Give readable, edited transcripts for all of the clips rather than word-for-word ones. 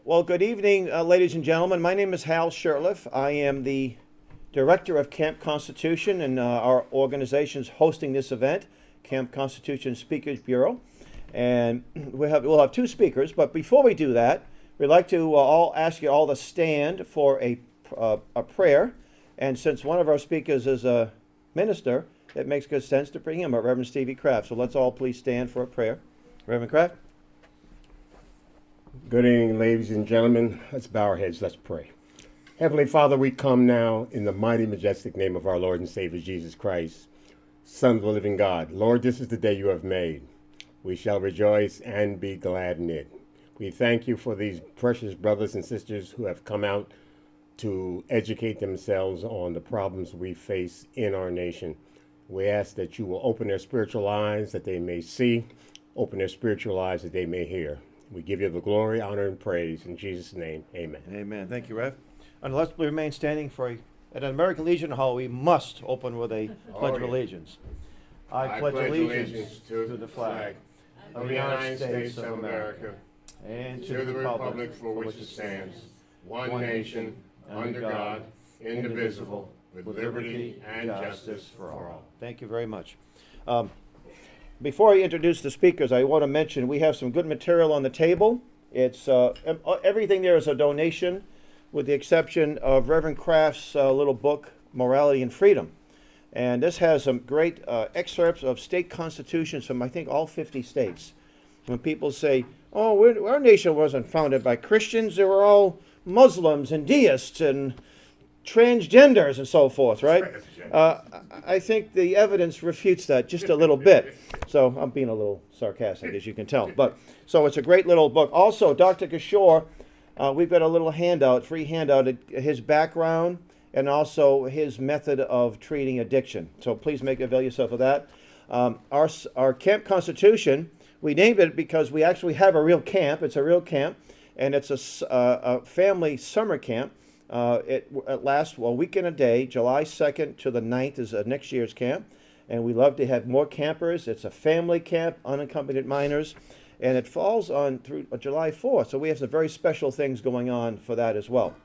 Well, good evening, ladies and gentlemen. My name is Hal Shurtleff. I am the director of Camp Constitution, and our organization is hosting this event, Camp Constitution Speakers Bureau. And we'll have two speakers, but before we do that, we'd like to all ask you all to stand for a prayer. And since one of our speakers is a minister, it makes good sense to bring him up, Reverend Stevie Kraft. So let's all please stand for a prayer. Reverend Kraft. Good evening, ladies and gentlemen. Let's bow our heads. Let's pray. Heavenly Father, we come now in the mighty, majestic name of our Lord and Savior, Jesus Christ, Son of the living God. Lord, this is the day you have made. We shall rejoice and be glad in it. We thank you for these precious brothers and sisters who have come out to educate themselves on the problems we face in our nation. We ask that you will open their spiritual eyes that they may see, open their spiritual eyes that they may hear. We give you the glory, honor, and praise. In Jesus' name, amen. Amen. Thank you, Rev. And let's remain standing for at an American Legion Hall. We must open with a Pledge of Allegiance. I pledge allegiance to the flag of the United States of America and to the republic for which it stands, one nation, under God, indivisible, with liberty and justice for all. Thank you very much. Before I introduce the speakers, I want to mention we have some good material on the table. It's everything there is a donation, with the exception of Reverend Kraft's little book, Morality and Freedom. And this has some great excerpts of state constitutions from, I think, all 50 states. When people say, oh, our nation wasn't founded by Christians, they were all Muslims and deists and transgenders and so forth, right? I think the evidence refutes that just a little bit. So I'm being a little sarcastic, as you can tell. But so it's a great little book. Also, Dr. Kishore, we've got a little handout, free handout, his background and also his method of treating addiction. So please make avail yourself of that. Our Camp Constitution, we named it because we actually have a real camp. It's a real camp, and it's a family summer camp. It lasts a week and a day. July 2nd to the 9th is next year's camp. And we love to have more campers. It's a family camp, unaccompanied minors. And it falls on through July 4th. So we have some very special things going on for that as well.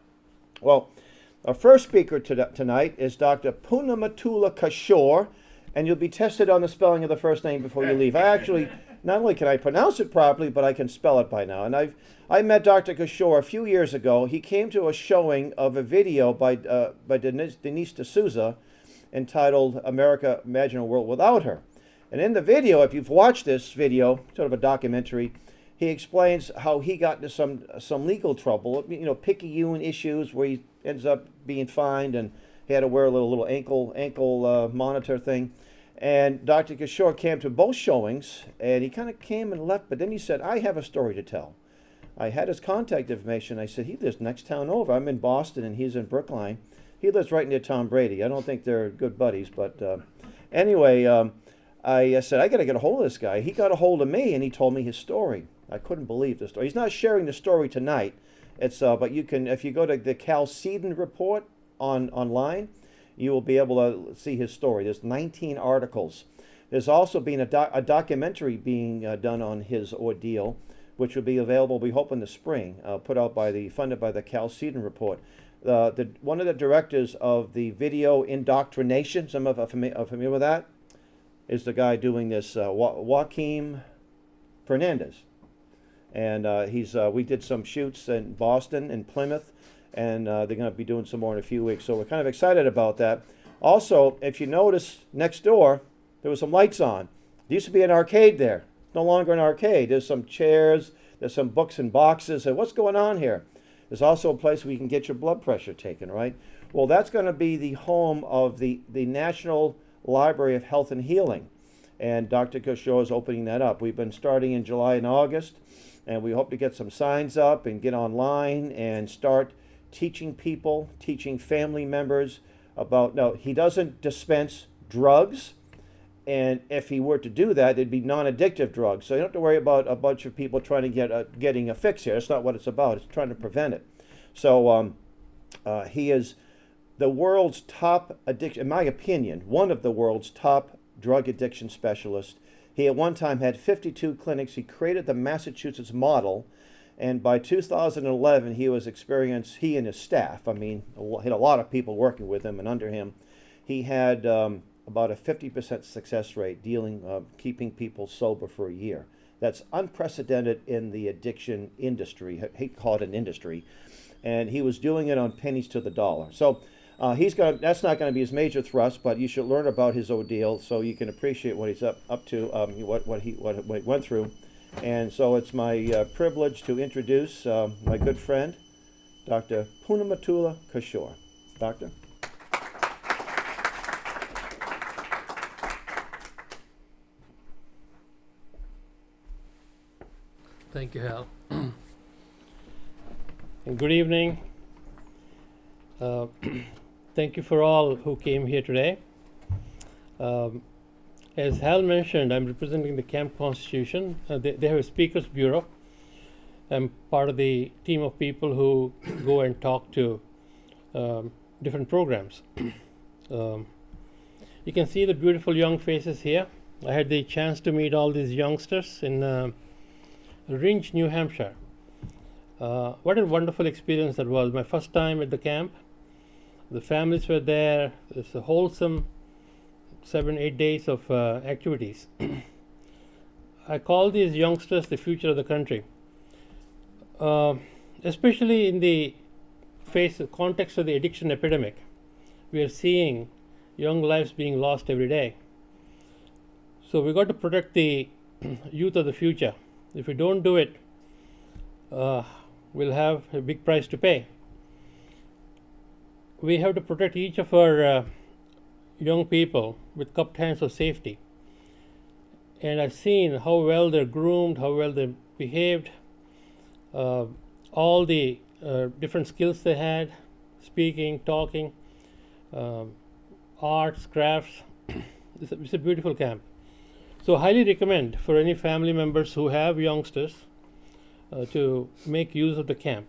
Well, our first speaker tonight is Dr. Punyamurtula Kishore. And you'll be tested on the spelling of the first name before you leave. I actually, not only can I pronounce it properly, but I can spell it by now. And I met Dr. Kishore a few years ago. He came to a showing of a video by Denise D'Souza entitled America, Imagine a World Without Her. And in the video, if you've watched this video, sort of a documentary, he explains how he got into some legal trouble, picayune issues where he ends up being fined and he had to wear a little ankle monitor thing. And Dr. Kishore came to both showings, and he kind of came and left, but then he said, I have a story to tell. I had his contact information. I said, he lives next town over. I'm in Boston, and he's in Brookline. He lives right near Tom Brady. I don't think they're good buddies, but anyway, I said, I got to get a hold of this guy. He got a hold of me, and he told me his story. I couldn't believe the story. He's not sharing the story tonight. It's but you can, if you go to the Cal Seaton report online, you will be able to see his story. There's 19 articles. There's also been a documentary being done on his ordeal, which will be available, we hope, in the spring, funded by the Cal Seaton report. One of the directors of the video indoctrination, some of us are familiar with that, is the guy doing this, Joaquin Fernandez. And we did some shoots in Boston and Plymouth, and they're going to be doing some more in a few weeks. So we're kind of excited about that. Also, if you notice, next door, there was some lights on. There used to be an arcade there. No longer an arcade. There's some chairs, there's some books and boxes. And what's going on here? There's also a place where you can get your blood pressure taken, right? Well, that's going to be the home of the National Library of Health and Healing. And Dr. Kishore is opening that up. We've been starting in July and August, and we hope to get some signs up and get online and start teaching people, teaching family members about, no, he doesn't dispense drugs. And if he were to do that, it'd be non-addictive drugs. So you don't have to worry about a bunch of people trying to getting a fix here. That's not what it's about. It's trying to prevent it. So he is the world's top addiction, in my opinion, one of the world's top drug addiction specialists. He at one time had 52 clinics. He created the Massachusetts model, And by 2011, he and his staff, he had a lot of people working with him and under him, he had about a 50% success rate keeping people sober for a year. That's unprecedented in the addiction industry. He called it an industry. And he was doing it on pennies to the dollar. So that's not going to be his major thrust, but you should learn about his ordeal so you can appreciate what he's up to, what he went through. And so it's my privilege to introduce my good friend, Dr. Punyamurtula Kishore. Doctor? Thank you, Hal. And good evening. Thank you for all who came here today. As Hal mentioned, I'm representing the Camp Constitution. They have a Speakers Bureau. I'm part of the team of people who go and talk to different programs. You can see the beautiful young faces here. I had the chance to meet all these youngsters in Ringe, New Hampshire. What a wonderful experience that was. My first time at the camp. The families were there. It's a wholesome 7-8 days of activities. I call these youngsters the future of the country, especially in the context of the addiction epidemic. We are seeing young lives being lost every day. So we got to protect the youth of the future. If we don't do it, we'll have a big price to pay. We have to protect each of our young people with cupped hands of safety. And I've seen how well they're groomed, how well they behaved, all the different skills they had, speaking, talking, arts, crafts. It's a beautiful camp. So I highly recommend for any family members who have youngsters to make use of the camp.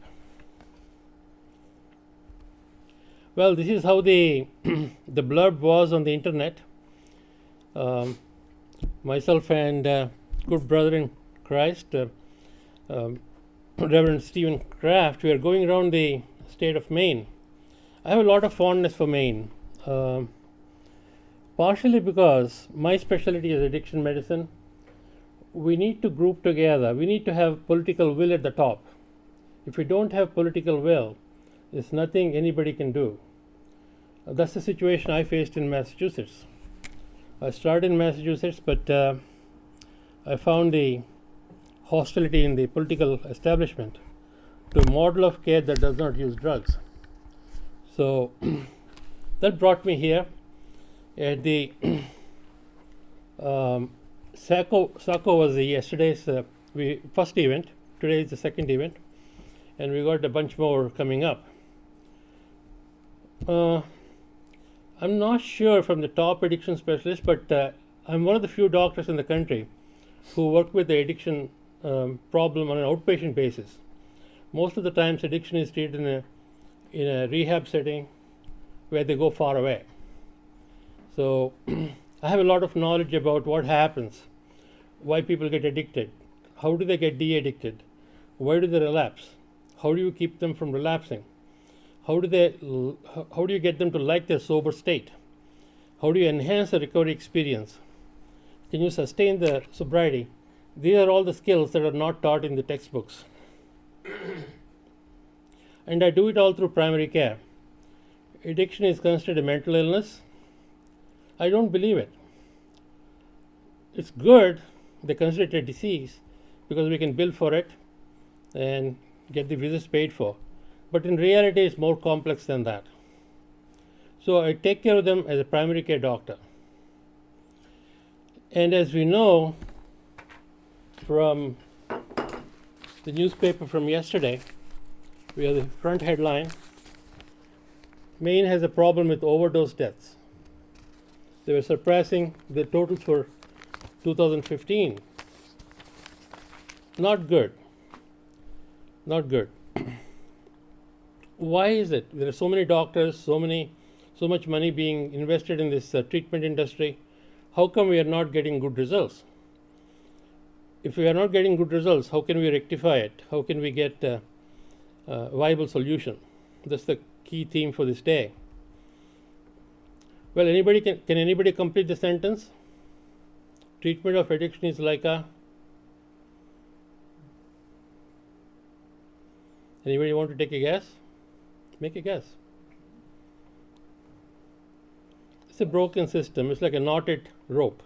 Well, this is how the blurb was on the internet. Myself and good brother in Christ, Reverend Stephen Kraft, we are going around the state of Maine. I have a lot of fondness for Maine, partially because my specialty is addiction medicine. We need to group together. We need to have political will at the top. If we don't have political will, there's nothing anybody can do. That's the situation I faced in Massachusetts. I started in Massachusetts, but I found the hostility in the political establishment to a model of care that does not use drugs. So that brought me here at the SACO was yesterday's first event. Today is the second event, and we got a bunch more coming up. I'm not sure from the top addiction specialist, but I'm one of the few doctors in the country who work with the addiction problem on an outpatient basis. Most of the times addiction is treated in a rehab setting where they go far away. So I have a lot of knowledge about what happens, why people get addicted, how do they get de-addicted, why do they relapse, how do you keep them from relapsing, how do you get them to like their sober state, how do you enhance the recovery experience, can you sustain the sobriety. These are all the skills that are not taught in the textbooks. And I do it all through primary care. Addiction is considered a mental illness. I don't believe it. It's good they consider it a disease because we can bill for it and get the visits paid for. But in reality, it's more complex than that. So I take care of them as a primary care doctor. And as we know from the newspaper from yesterday, we have the front headline, Maine has a problem with overdose deaths. They were surpassing the totals for 2015. Not good. Not good. Why is it? There are so many doctors, so much money being invested in this treatment industry. How come we are not getting good results? if we are not getting good results, how can we rectify it? How can we get a viable solution? That's the key theme for this day. Well, can anybody complete the sentence? Treatment of addiction is like a... Anybody want to take a guess? Make a guess. It's a broken system. It's like a knotted rope.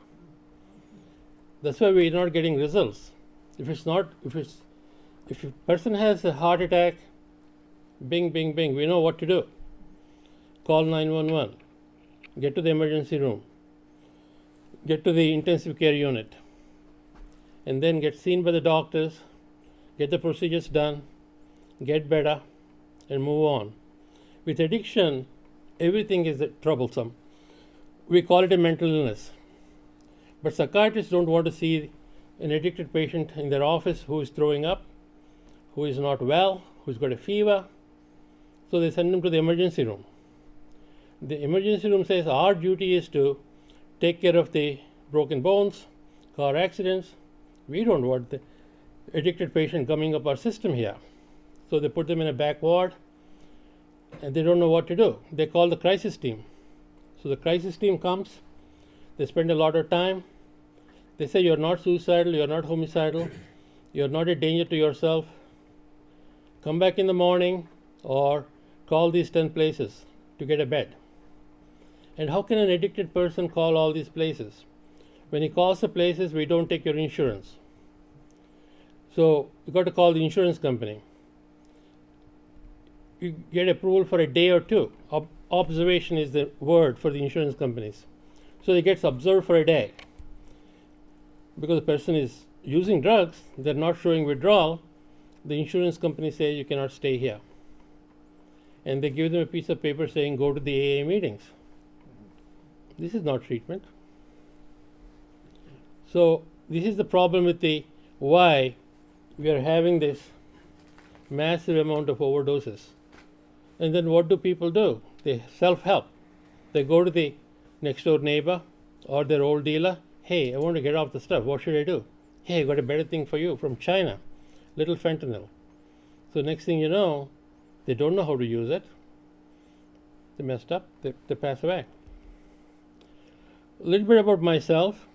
That's why we're not getting results. If a person has a heart attack, bing, bing, bing, we know what to do. Call 911. Get to the emergency room. Get to the intensive care unit. And then get seen by the doctors, get the procedures done, get better, and move on. With addiction, everything is troublesome. We call it a mental illness. But psychiatrists don't want to see an addicted patient in their office who is throwing up, who is not well, who's got a fever. So they send them to the emergency room. The emergency room says our duty is to take care of the broken bones, car accidents. We don't want the addicted patient coming up our system here. So they put them in a back ward and they don't know what to do. They call the crisis team. So the crisis team comes, they spend a lot of time. They say you're not suicidal, you're not homicidal, you're not a danger to yourself. Come back in the morning or call these 10 places to get a bed. And how can an addicted person call all these places? When he calls the places, we don't take your insurance. So you got to call the insurance company. You get approval for a day or two. Observation is the word for the insurance companies. So he gets observed for a day. Because the person is using drugs, they're not showing withdrawal, the insurance company says you cannot stay here. And they give them a piece of paper saying go to the AA meetings. This is not treatment. So this is the problem with why we are having this massive amount of overdoses. And then what do people do? They self-help. They go to the next door neighbor or their old dealer. Hey, I want to get off the stuff. What should I do? Hey, I got a better thing for you from China. Little fentanyl. So next thing you know, they don't know how to use it. They messed up. They pass away. A little bit about myself.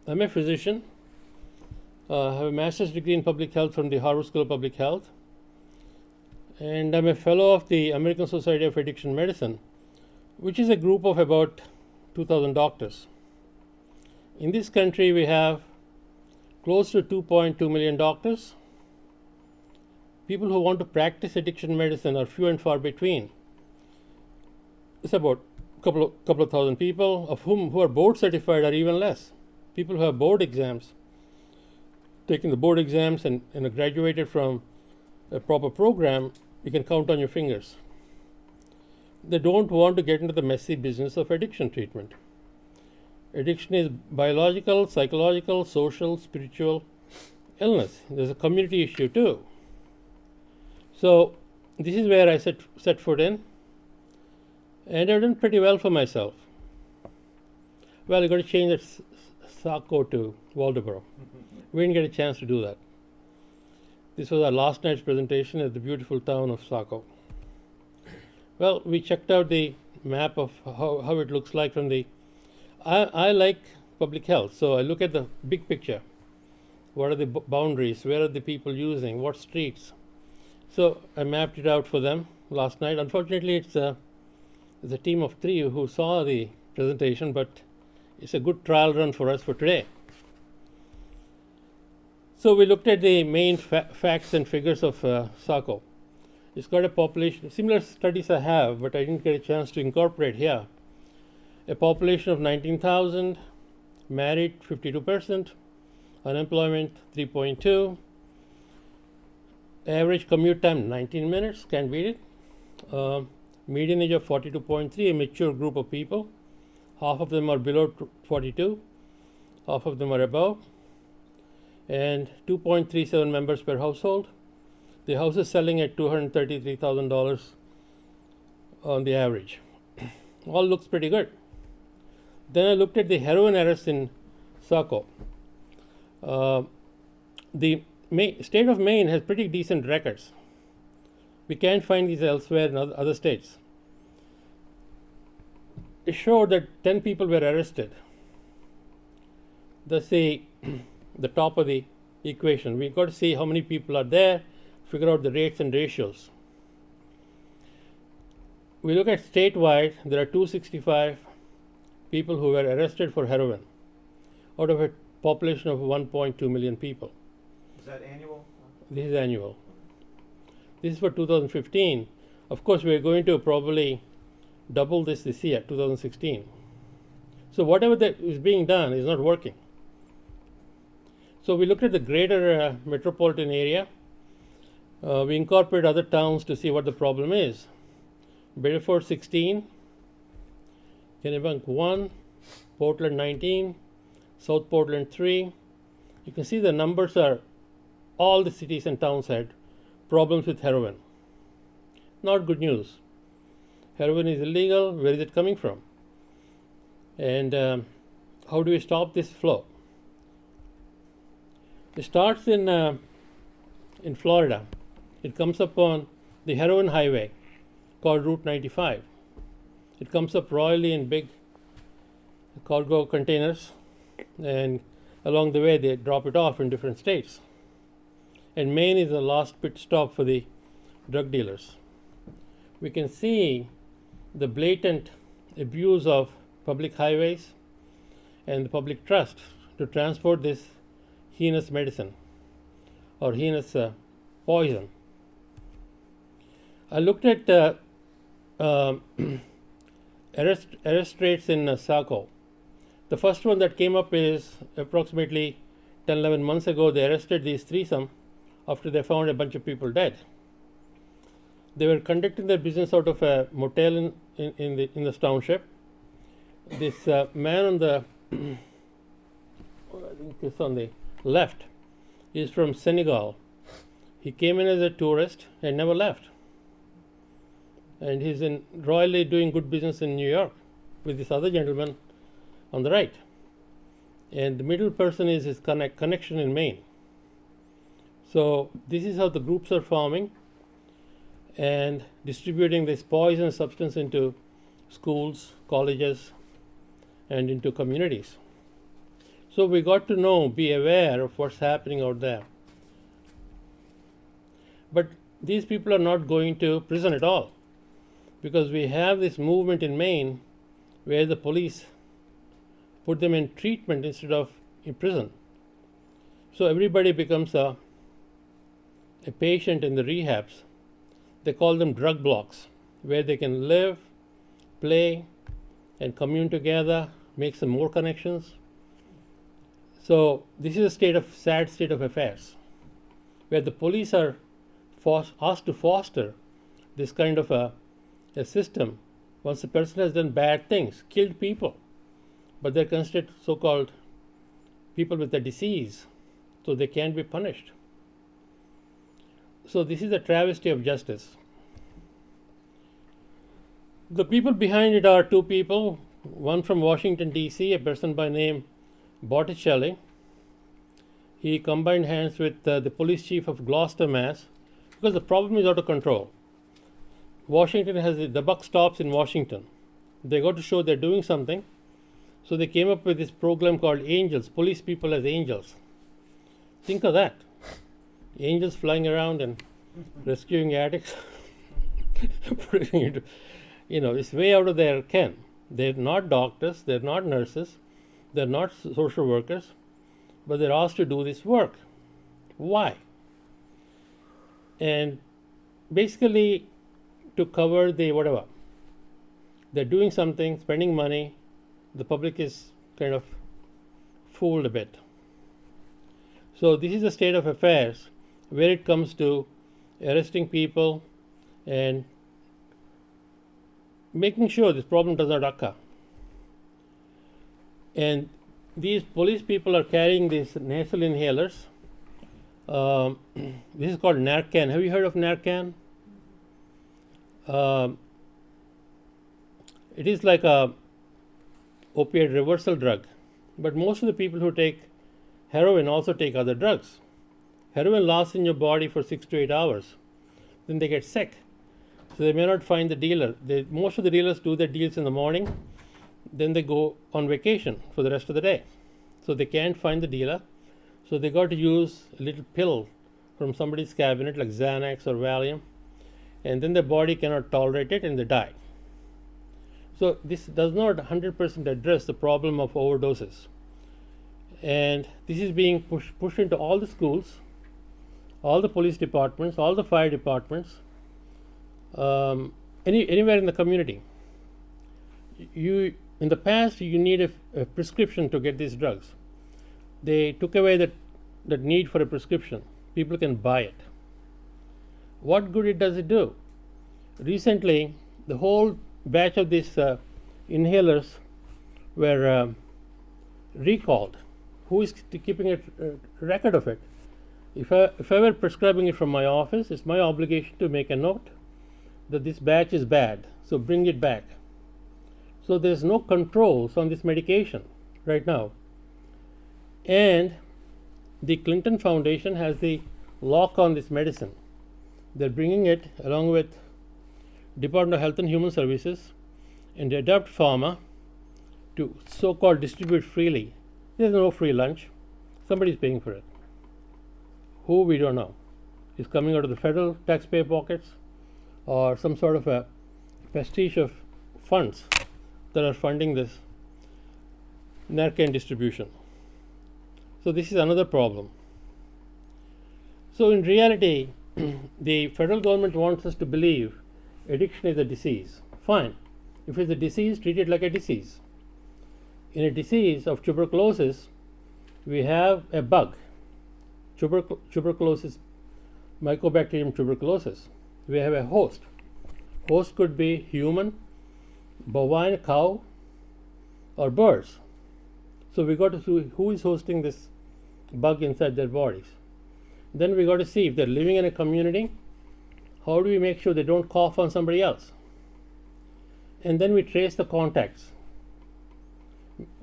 I'm a physician. I have a master's degree in public health from the Harvard School of Public Health. And I'm a fellow of the American Society of Addiction Medicine, which is a group of about 2,000 doctors. In this country, we have close to 2.2 million doctors. People who want to practice addiction medicine are few and far between. It's about a couple of thousand people, of whom who are board certified are even less. People who have board exams, taken the board exams and graduated from a proper program, you can count on your fingers. They don't want to get into the messy business of addiction treatment. Addiction is biological, psychological, social, spiritual illness. There's a community issue too. So this is where I set foot in, and I've done pretty well for myself. Well, you got to change that Saco to Waldoboro. We didn't get a chance to do that. This was our last night's presentation at the beautiful town of Saco. Well, we checked out the map of how it looks like from the... I like public health, so I look at the big picture. What are the boundaries? Where are the people using? What streets? So I mapped it out for them last night. Unfortunately, it's a team of 3 who saw the presentation, but it's a good trial run for us for today. So we looked at the main facts and figures of Saco. It's got a population, similar studies I have, but I didn't get a chance to incorporate here. A population of 19,000, married 52%, unemployment 3.2, average commute time 19 minutes, can't beat it. Median age of 42.3, a mature group of people. Half of them are below 42, half of them are above, and 2.37 members per household. The house is selling at $233,000 on the average. All looks pretty good. Then I looked at the heroin arrests in Saco. the state of Maine has pretty decent records. We can't find these elsewhere in other states. It showed that 10 people were arrested. That's the top of the equation. We've got to see how many people are there, figure out the rates and ratios. We look at statewide, there are 265 people who were arrested for heroin out of a population of 1.2 million people. Is that annual? This is annual. This is for 2015. Of course, we are going to probably double this year, 2016. So whatever that is being done is not working. So we looked at the greater metropolitan area. We incorporate other towns to see what the problem is. Bedford 16, Kennebunk 1, Portland 19, South Portland 3. You can see the numbers are, all the cities and towns had problems with heroin. Not good news. Heroin is illegal. Where is it coming from? And how do we stop this flow? It starts in Florida. It comes up on the heroin highway called Route 95. It comes up royally in big cargo containers, and along the way they drop it off in different states. And Maine is the last pit stop for the drug dealers. We can see the blatant abuse of public highways and the public trust to transport this heinous medicine or heinous poison. I looked at arrest rates in Saco. The first one that came up is approximately 10-11 months ago. They arrested these threesome after they found a bunch of people dead. They were conducting their business out of a motel in this township. This man on the I think it's on the left is from Senegal. He came in as a tourist and never left. And he's royally doing good business in New York with this other gentleman on the right. And the middle person is his connection in Maine. So this is how the groups are forming and distributing this poison substance into schools, colleges, and into communities. So we got to know, be aware of what's happening out there. But these people are not going to prison at all, because we have this movement in Maine where the police put them in treatment instead of in prison. So everybody becomes a patient in the rehabs. They call them drug blocks, where they can live, play, and commune together, make some more connections. So this is a sad state of affairs, where the police are asked to foster this kind of a system once a person has done bad things, killed people, but they're considered so-called people with a disease, so they can't be punished. So this is a travesty of justice. The people behind it are two people, one from Washington, D.C., a person by name Botticelli. He combined hands with the police chief of Gloucester, Mass., because the problem is out of control. Washington the buck stops in Washington. They got to show they're doing something, so they came up with this program called Angels, police people as angels. Think of that. Angels flying around and rescuing addicts. It's way out of their ken. They're not doctors, they're not nurses, they're not social workers, but they're asked to do this work. Why? And basically to cover the whatever. They're doing something, spending money, the public is kind of fooled a bit. So this is the state of affairs where it comes to arresting people and making sure this problem does not occur. And these police people are carrying these nasal inhalers. This is called Narcan. Have you heard of Narcan? It is like a opioid reversal drug, but most of the people who take heroin also take other drugs. Heroin lasts in your body for 6 to 8 hours. Then they get sick. So they may not find the dealer. Most of the dealers do their deals in the morning. Then they go on vacation for the rest of the day. So they can't find the dealer. So they got to use a little pill from somebody's cabinet like Xanax or Valium. And then their body cannot tolerate it and they die. So this does not 100% address the problem of overdoses. And this is being pushed into all the schools, all the police departments, all the fire departments, anywhere in the community. In the past, you need a prescription to get these drugs. They took away that need for a prescription. People can buy it. What good does it do? Recently, the whole batch of these inhalers were recalled. Who is keeping a record of it? If I were prescribing it from my office, it's my obligation to make a note that this batch is bad, so bring it back. So there's no controls on this medication right now. And the Clinton Foundation has the lock on this medicine. They're bringing it along with Department of Health and Human Services and Adapt Pharma to so-called distribute freely. There's no free lunch. Somebody's paying for it. Who, we don't know. It's coming out of the federal taxpayer pockets or some sort of a prestige of funds that are funding this Narcan distribution. So this is another problem. So in reality, the federal government wants us to believe addiction is a disease. Fine. If it's a disease, treat it like a disease. In a disease of tuberculosis, we have a bug, tuberculosis, Mycobacterium tuberculosis. We have a host. Host could be human, bovine, cow, or birds. So we got to see who is hosting this bug inside their bodies. Then we got to see if they're living in a community, how do we make sure they don't cough on somebody else? And then we trace the contacts.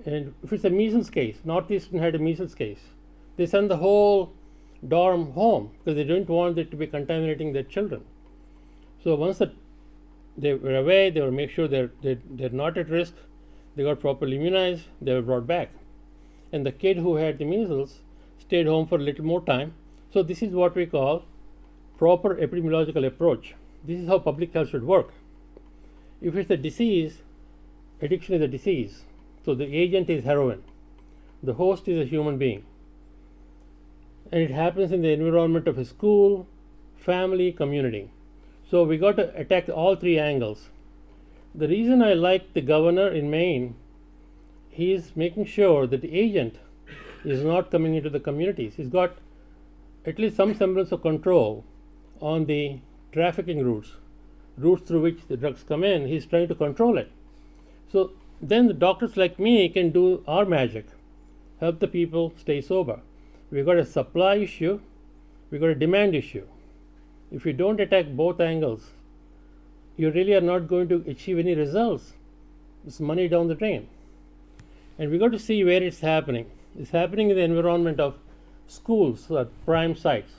And if it's a measles case, Northeastern had a measles case, they send the whole dorm home because they didn't want it to be contaminating their children. So once they were away, they will make sure they're not at risk, they got properly immunized, they were brought back. And the kid who had the measles stayed home for a little more time. So this is what we call proper epidemiological approach. This is how public health should work. If it's a disease, addiction is a disease. So the agent is heroin. The host is a human being. And it happens in the environment of a school, family, community. So we got to attack all three angles. The reason I like the governor in Maine, he is making sure that the agent is not coming into the communities. He's got at least some semblance of control on the trafficking routes through which the drugs come in. He's trying to control it. So then the doctors like me can do our magic, help the people stay sober. We've got a supply issue, we've got a demand issue. If you don't attack both angles, you really are not going to achieve any results. It's money down the drain. And we've got to see where it's happening. It's happening in the environment of schools at prime sites.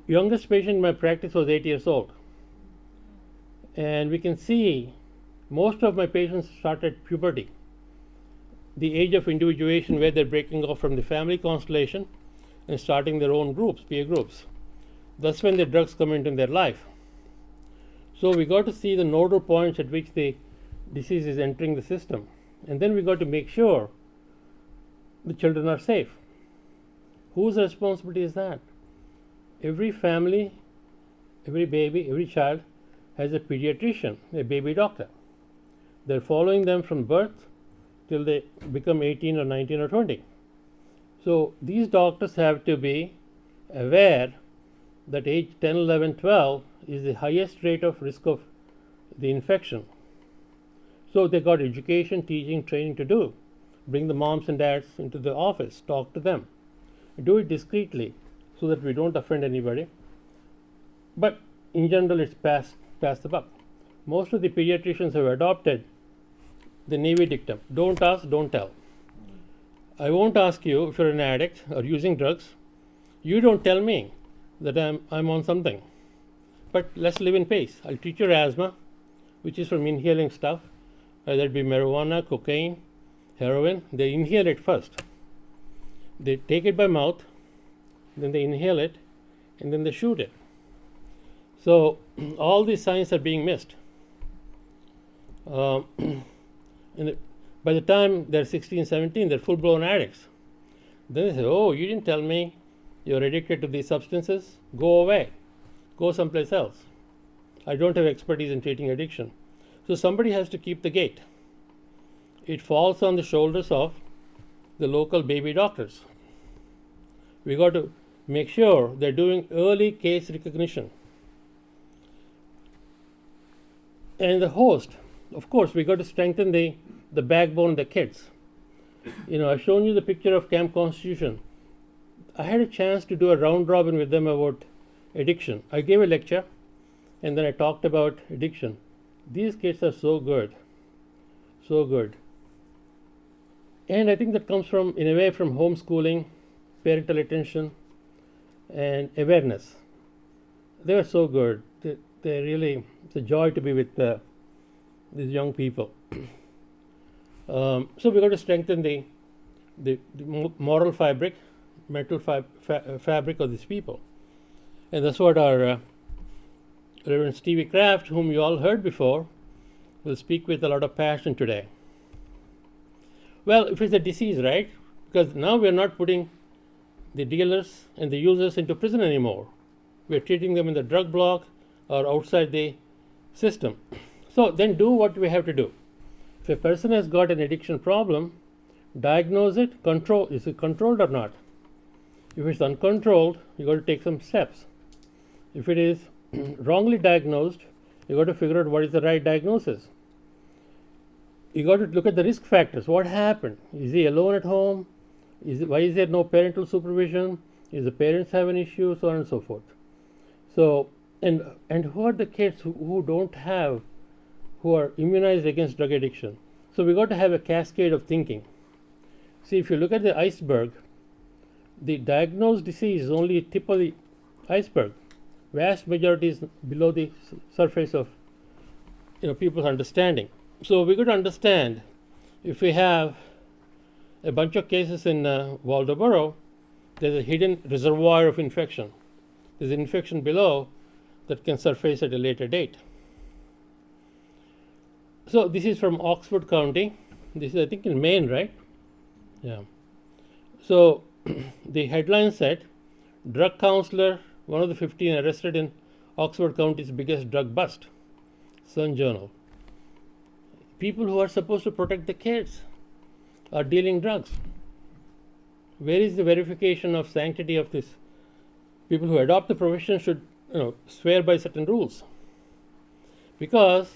Youngest patient in my practice was 8 years old. And we can see most of my patients start at puberty, the age of individuation where they're breaking off from the family constellation and starting their own groups, peer groups. That's when the drugs come into their life. So we got to see the nodal points at which the disease is entering the system. And then we got to make sure the children are safe. Whose responsibility is that? Every family, every baby, every child has a pediatrician, a baby doctor. They're following them from birth till they become 18 or 19 or 20. So these doctors have to be aware that age 10, 11, 12 is the highest rate of risk of the infection. So they got education, teaching, training to do. Bring the moms and dads into the office, talk to them. Do it discreetly so that we don't offend anybody. But in general, it's pass the buck. Most of the pediatricians have adopted the Navy dictum, don't ask, don't tell. I won't ask you if you're an addict or using drugs. You don't tell me that I'm on something. But let's live in peace. I'll treat your asthma, which is from inhaling stuff, whether it be marijuana, cocaine, heroin. They inhale it first. They take it by mouth, then they inhale it, and then they shoot it. So all these signs are being missed. By the time they're 16, 17, they're full-blown addicts. Then they say, oh, you didn't tell me you're addicted to these substances. Go away. Go someplace else. I don't have expertise in treating addiction. So somebody has to keep the gate. It falls on the shoulders of the local baby doctors. We got to make sure they're doing early case recognition. And the host, of course, we got to strengthen the backbone of the kids. I've shown you the picture of Camp Constitution. I had a chance to do a round robin with them about addiction. I gave a lecture and then I talked about addiction. These kids are so good, so good. And I think that comes from, in a way, from homeschooling, parental attention, and awareness. They were so good. They really, it's a joy to be with these young people. So we've got to strengthen the moral fabric, mental fabric of these people. And that's what our Reverend Stevie Kraft, whom you all heard before, will speak with a lot of passion today. Well, if it's a disease, right? Because now we're not putting the dealers and the users into prison anymore. We're treating them in the drug block or outside the system. So then do what we have to do. If a person has got an addiction problem, diagnose it, control, is it controlled or not? If it's uncontrolled, you got to take some steps. If it is wrongly diagnosed, you got to figure out what is the right diagnosis. You got to look at the risk factors. What happened? Is he alone at home? Why is there no parental supervision? Is the parents have an issue? So on and so forth. So, and who are the kids who don't have, who are immunized against drug addiction? So we got to have a cascade of thinking. See, if you look at the iceberg, the diagnosed disease is only the tip of the iceberg. Vast majority is below the surface of people's understanding. So we got to understand, if we have a bunch of cases in Waldoboro, there's a hidden reservoir of infection. There's an infection below that can surface at a later date. So this is from Oxford County. This is, I think, in Maine, right? Yeah. So the headline said, drug counselor, one of the 15 arrested in Oxford County's biggest drug bust. Sun Journal. People who are supposed to protect the kids are dealing drugs. Where is the verification of sanctity of this? People who adopt the profession should swear by certain rules. Because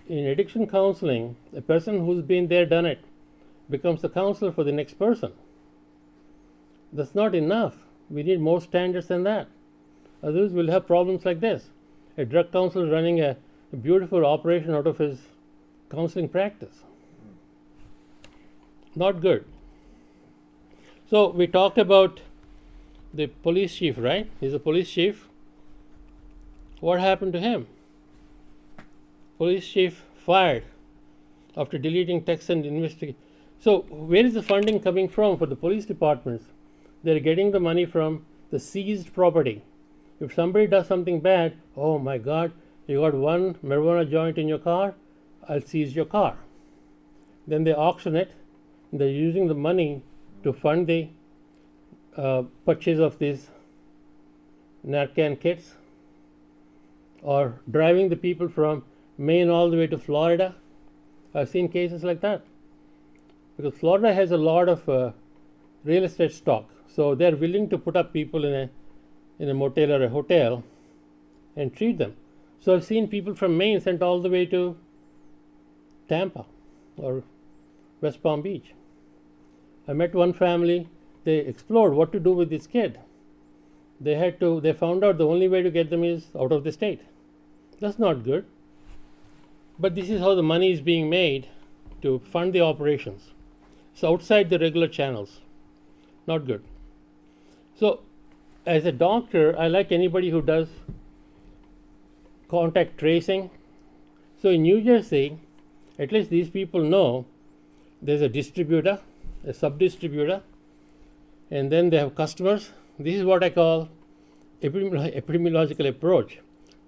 in addiction counseling, a person who's been there, done it, becomes the counselor for the next person. That's not enough. We need more standards than that. Otherwise, we'll have problems like this. A drug counselor running a beautiful operation out of his counseling practice. Not good. So we talked about the police chief, right? He's a police chief. What happened to him? Police chief fired after deleting texts and investigating. So where is the funding coming from for the police departments? They're getting the money from the seized property. If somebody does something bad, oh my God, you got one marijuana joint in your car, I'll seize your car. Then they auction it. They're using the money to fund the purchase of these Narcan kits, or driving the people from Maine all the way to Florida. I've seen cases like that. Because Florida has a lot of real estate stock. So they're willing to put up people in a motel or a hotel and treat them. So I've seen people from Maine sent all the way to Tampa or West Palm Beach. I met one family. They explored what to do with this kid. They found out the only way to get them is out of the state. That's not good. But this is how the money is being made to fund the operations. It's outside the regular channels. Not good. So as a doctor, I like anybody who does contact tracing. So in New Jersey, at least these people know there's a distributor, a sub-distributor, and then they have customers. This is what I call epidemiological approach.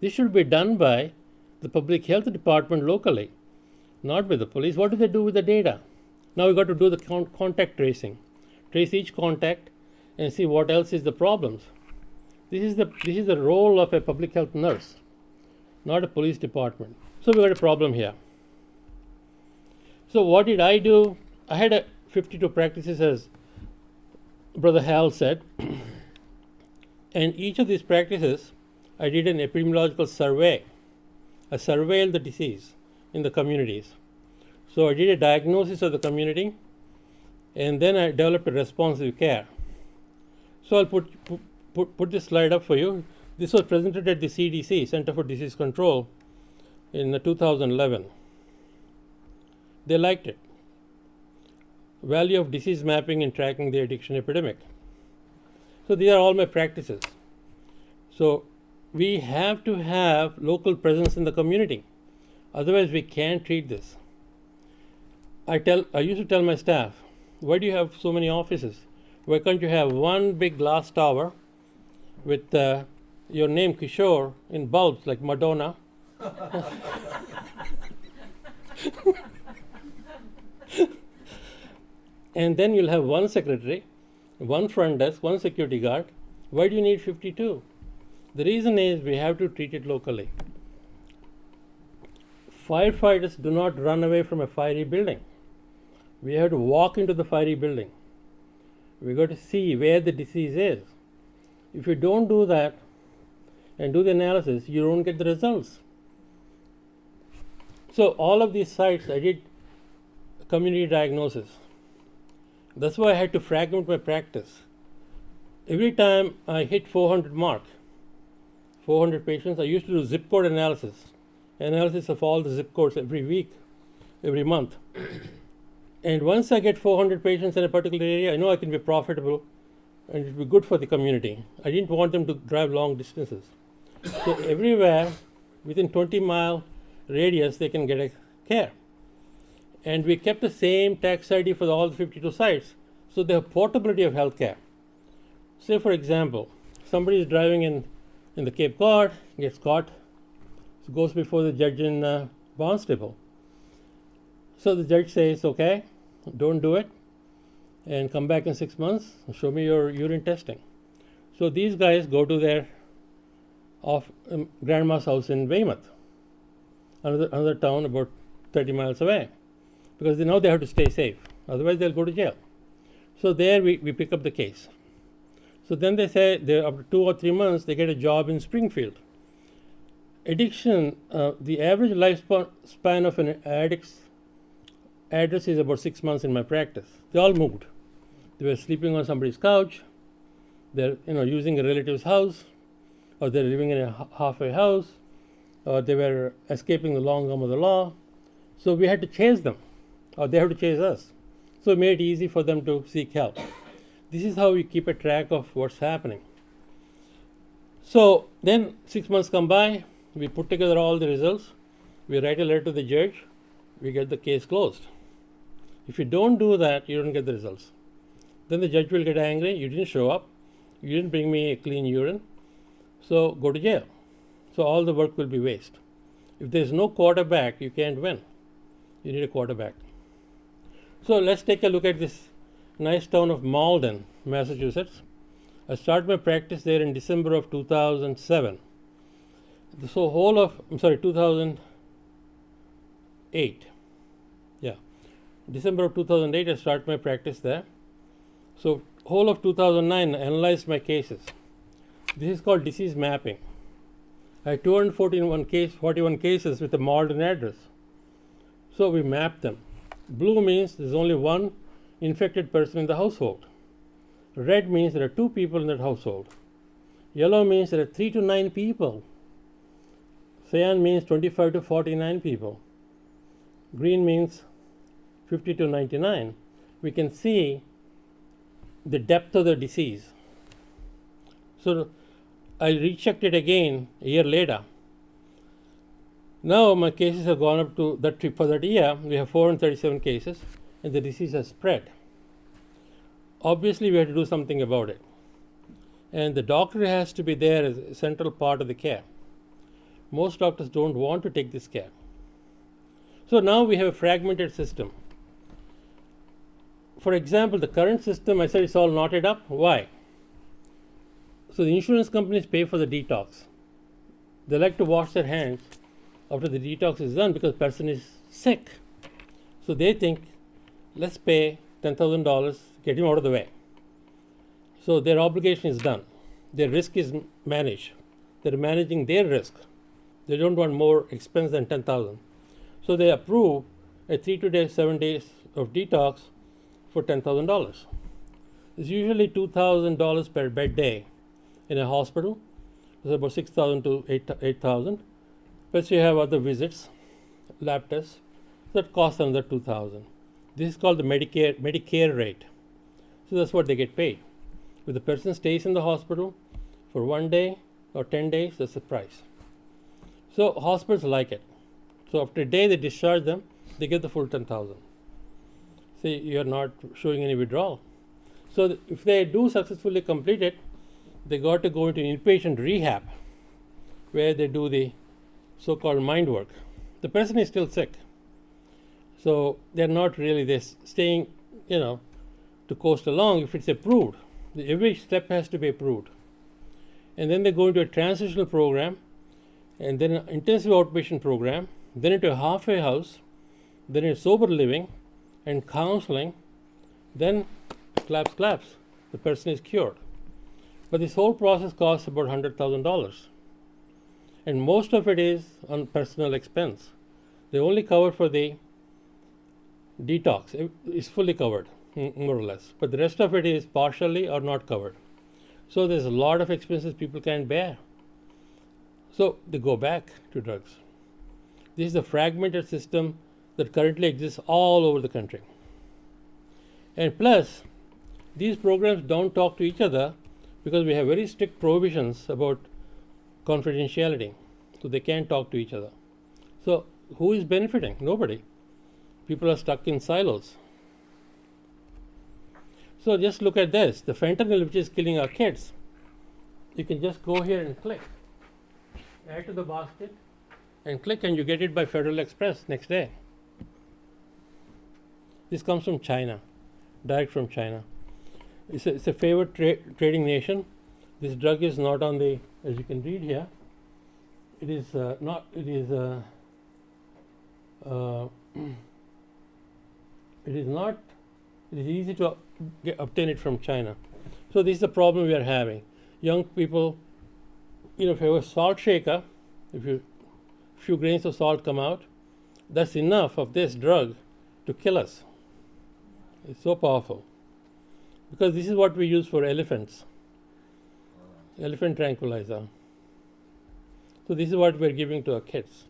This should be done by the public health department locally, not by the police. What do they do with the data? Now we've got to do the contact tracing. Trace each contact and see what else is the problems. This is the role of a public health nurse, not a police department. So we got a problem here. So what did I do? I had 52 practices, as Brother Hal said, and each of these practices I did an epidemiological survey. I surveilled the disease in the communities. So I did a diagnosis of the community, and then I developed a responsive care. So I'll put this slide up for you. This was presented at the CDC, Center for Disease Control, in 2011. They liked it. Value of disease mapping in tracking the addiction epidemic. So these are all my practices. So we have to have local presence in the community. Otherwise we can't treat this. I used to tell my staff, why do you have so many offices? Why can't you have one big glass tower with your name Kishore in bulbs like Madonna? And then you'll have one secretary, one front desk, one security guard. Why do you need 52? The reason is we have to treat it locally. Firefighters do not run away from a fiery building. We have to walk into the fiery building. We got to see where the disease is. If you don't do that and do the analysis, you don't get the results. So all of these sites, I did community diagnosis. That's why I had to fragment my practice. Every time I hit 400 mark, 400 patients, I used to do zip code analysis of all the zip codes every week, every month. And once I get 400 patients in a particular area, I know I can be profitable and it will be good for the community. I didn't want them to drive long distances. So everywhere, within 20-mile radius, they can get a care. And we kept the same tax ID for all the 52 sites, so they have portability of healthcare. Say, for example, somebody is driving in the Cape Cod, gets caught, goes before the judge in Barnstable. So the judge says, okay, don't do it, and come back in 6 months and show me your urine testing. So these guys go to their grandma's house in Weymouth, another town about 30 miles away, because they know they have to stay safe. Otherwise, they'll go to jail. So there we pick up the case. So then they say after 2 or 3 months, they get a job in Springfield. Addiction, the average lifespan of an addict's address is about 6 months in my practice. They all moved. They were sleeping on somebody's couch. They're using a relative's house, or they're living in a halfway house, or they were escaping the long arm of the law. So we had to chase them, or they had to chase us. So it made it easy for them to seek help. This is how we keep a track of what's happening. So then 6 months come by, we put together all the results, we write a letter to the judge, we get the case closed. If you don't do that, you don't get the results. Then the judge will get angry, you didn't show up, you didn't bring me a clean urine, so go to jail. So all the work will be waste. If there's no quarterback, you can't win. You need a quarterback. So let's take a look at this nice town of Malden, Massachusetts. I started my practice there in December of 2007. So 2008. Yeah, December of 2008 I started my practice there. So whole of 2009 I analyzed my cases. This is called disease mapping. I had 241 cases with a Malden address. So we mapped them. Blue means there's only one infected person in the household. Red means there are 2 people in that household. Yellow means there are 3 to 9 people. Cyan means 25 to 49 people. Green means 50 to 99. We can see the depth of the disease. So I rechecked it again a year later. Now my cases have gone up to that for that year. We have 437 cases, and the disease has spread. Obviously, we have to do something about it, and the doctor has to be there as a central part of the care. Most doctors don't want to take this care. So now we have a fragmented system. For example, the current system, I said it's all knotted up. Why? So the insurance companies pay for the detox. They like to wash their hands after the detox is done because the person is sick. So they think, let's pay $10,000, get him out of the way. So their obligation is done. Their risk is managed. They're managing their risk. They don't want more expense than $10,000. So they approve a 3 to 7 days of detox for $10,000. It's usually $2,000 per bed day in a hospital. It's about $6,000 to $8,000. Plus you have other visits, lab tests, that cost another $2,000. This is called the Medicare rate. So that's what they get paid. If the person stays in the hospital for 1 day or 10 days, that's the price. So hospitals like it. So after a day they discharge them, they get the full $10,000. See, you're not showing any withdrawal. So if they do successfully complete it, they got to go into inpatient rehab, where they do the so-called mind work. The person is still sick. So they're not really staying, to coast along if it's approved. Every step has to be approved. And then they go into a transitional program, and then an intensive outpatient program, then into a halfway house, then into sober living and counseling, then claps, the person is cured. But this whole process costs about $100,000. And most of it is on personal expense. They only cover for the detox. It's fully covered, more or less. But the rest of it is partially or not covered. So there's a lot of expenses people can't bear. So they go back to drugs. This is a fragmented system that currently exists all over the country. And plus, these programs don't talk to each other because we have very strict prohibitions about confidentiality. So they can't talk to each other. So who is benefiting? Nobody. People are stuck in silos. So just look at this. The fentanyl, which is killing our kids, you can just go here and click. Add to the basket and click, and you get it by Federal Express next day. This comes from China, direct from China. It's a favored trading nation. This drug is not on the, as you can read here, it is not, it is not, it is easy to obtain it from China. So this is the problem we are having. Young people, if you have a salt shaker, if a few grains of salt come out, that's enough of this drug to kill us. It's so powerful. Because this is what we use for elephants. Elephant tranquilizer. So this is what we're giving to our kids.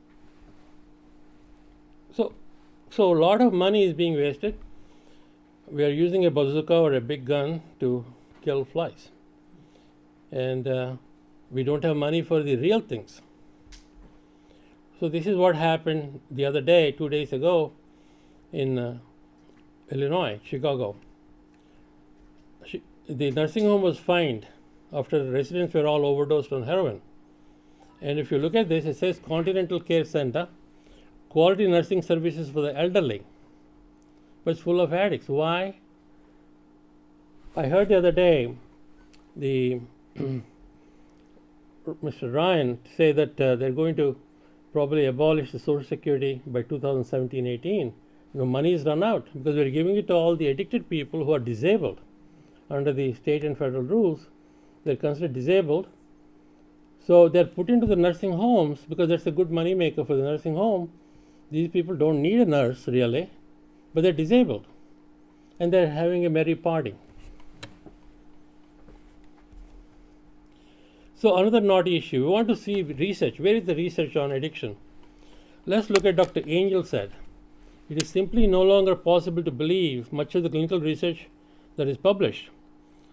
So a lot of money is being wasted. We are using a bazooka or a big gun to kill flies. And we don't have money for the real things. So this is what happened the other day, 2 days ago, in Illinois, Chicago. The nursing home was fined after the residents were all overdosed on heroin. And if you look at this, it says Continental Care Center, quality nursing services for the elderly. But it's full of addicts. Why? I heard the other day the Mr. Ryan say that they're going to probably abolish the Social Security by 2017-18. Money is run out because we're giving it to all the addicted people who are disabled. Under the state and federal rules, they're considered disabled. So they're put into the nursing homes because that's a good money maker for the nursing home. These people don't need a nurse really, but they're disabled. And they're having a merry party. So another naughty issue, we want to see research. Where is the research on addiction? Let's look at Dr. Angel said. It is simply no longer possible to believe much of the clinical research that is published,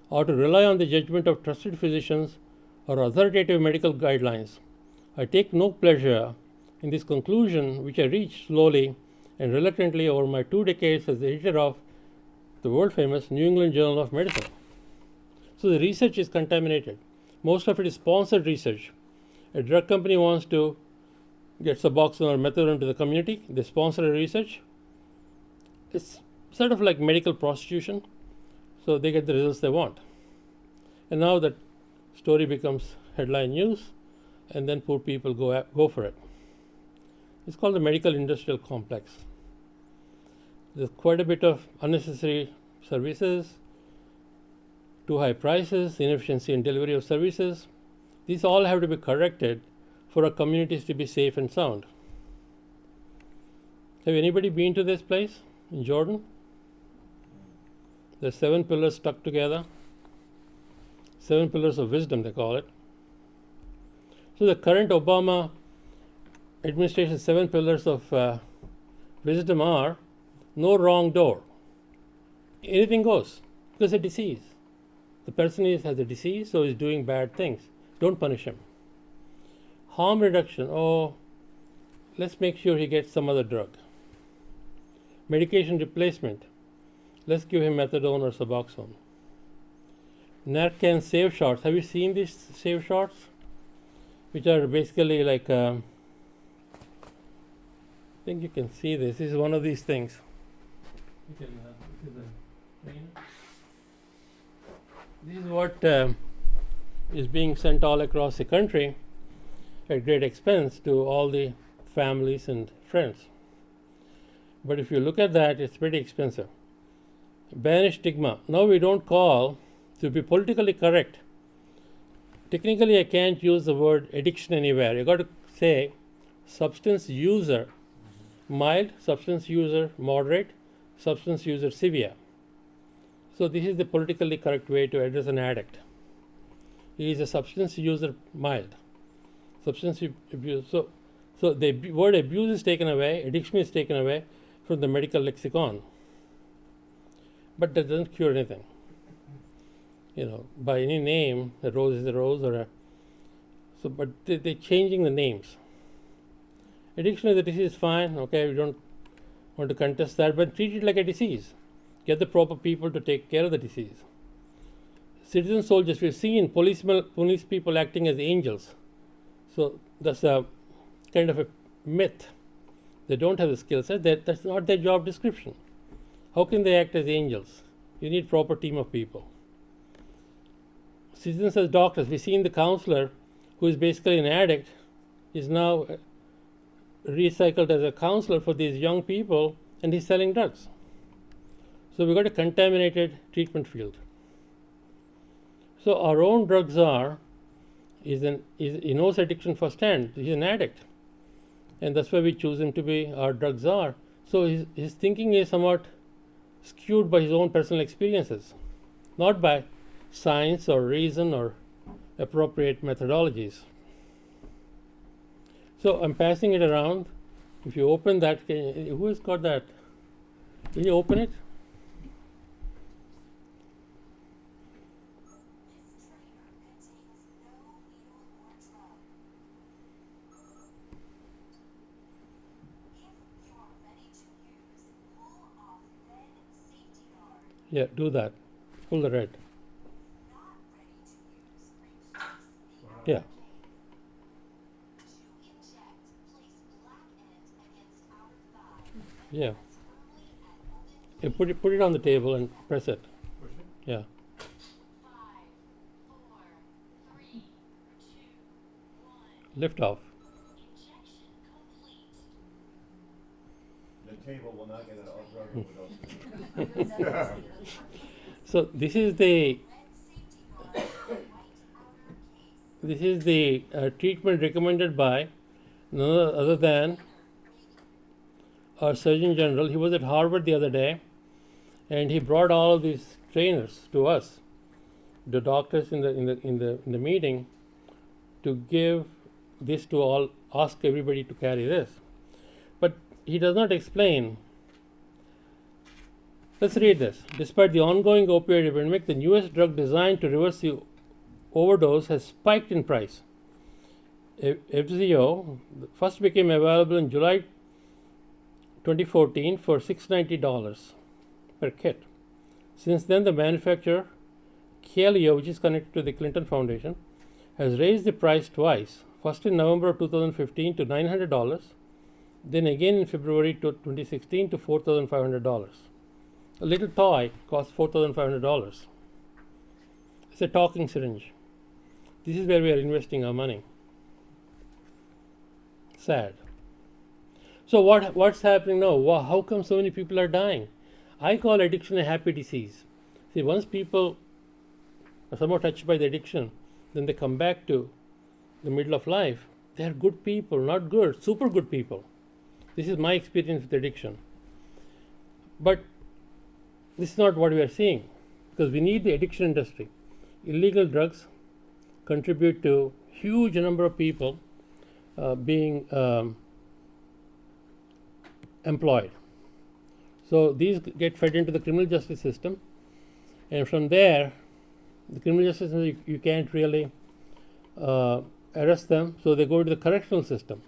or to rely on the judgment of trusted physicians or authoritative medical guidelines. I take no pleasure in this conclusion, which I reached slowly and reluctantly over my 2 decades as the editor of the world-famous New England Journal of Medicine. So the research is contaminated. Most of it is sponsored research. A drug company wants to get Suboxone or methadone to the community. They sponsor a research. It's sort of like medical prostitution. So they get the results they want. And now that story becomes headline news, and then poor people go for it. It's called the medical industrial complex. There's quite a bit of unnecessary services, too high prices, inefficiency in delivery of services. These all have to be corrected for our communities to be safe and sound. Have anybody been to this place in Jordan? There's 7 pillars stuck together. 7 pillars of wisdom, they call it. So the current Obama administration's 7 pillars of wisdom are: no wrong door. Anything goes, because it's a disease. The person has a disease, so he's doing bad things. Don't punish him. Harm reduction. Oh, let's make sure he gets some other drug. Medication replacement. Let's give him methadone or Suboxone. Narcan save shots. Have you seen these save shots? Which are basically like, I think you can see this. This is one of these things. This is what is being sent all across the country at great expense to all the families and friends. But if you look at that, it's pretty expensive. Banish stigma. Now we don't call, to be politically correct, technically I can't use the word addiction anywhere. You got to say substance user mild, substance user moderate, substance user severe. So this is the politically correct way to address an addict. He is a substance user mild. Substance abuse. So the word abuse is taken away, addiction is taken away from the medical lexicon. But that doesn't cure anything. By any name, a rose is a rose, but they're changing the names. Addiction is a disease, fine, okay, we don't want to contest that, but treat it like a disease. Get the proper people to take care of the disease. Citizen soldiers, we've seen police people acting as angels. So that's a kind of a myth. They don't have the skill set. That's not their job description. How can they act as angels? You need proper team of people. Citizens as doctors, we've seen the counselor who is basically an addict is now recycled as a counselor for these young people, and he's selling drugs. So we've got a contaminated treatment field. So our own drug czar he knows addiction firsthand. He's an addict, and that's why we choose him to be our drug czar. So his thinking is somewhat skewed by his own personal experiences, not by science or reason or appropriate methodologies. So I'm passing it around. If you open that, who has got that? Can you open it? Yeah, do that. Pull the red. Yeah. Yeah. Yeah, put it on the table and press it. Yeah. 5, 4, 3, 2, 1. Lift off. Injection complete. The table will not get an overdose. So this is the treatment recommended by none other than our Surgeon General. He was at Harvard the other day, and he brought all of these trainers to us, the doctors in the meeting, to give this to all, ask everybody to carry this. But he does not explain. Let's read this. Despite the ongoing opioid epidemic, the newest drug designed to reverse the overdose has spiked in price. FZO first became available in July 2014 for $690 per kit. Since then, the manufacturer, Calio, which is connected to the Clinton Foundation, has raised the price twice, first in November of 2015 to $900, then again in February 2016 to $4,500. A little toy costs $4,500. It's a talking syringe. This is where we are investing our money. Sad. So what's happening now? How come so many people are dying? I call addiction a happy disease. See, once people are somewhat touched by the addiction, then they come back to the middle of life. They are good people, not good, super good people. This is my experience with addiction. But this is not what we are seeing, because we need the addiction industry. Illegal drugs contribute to huge number of people being employed. So these get fed into the criminal justice system, and from there, the criminal justice system, you can't really arrest them, so they go to the correctional system.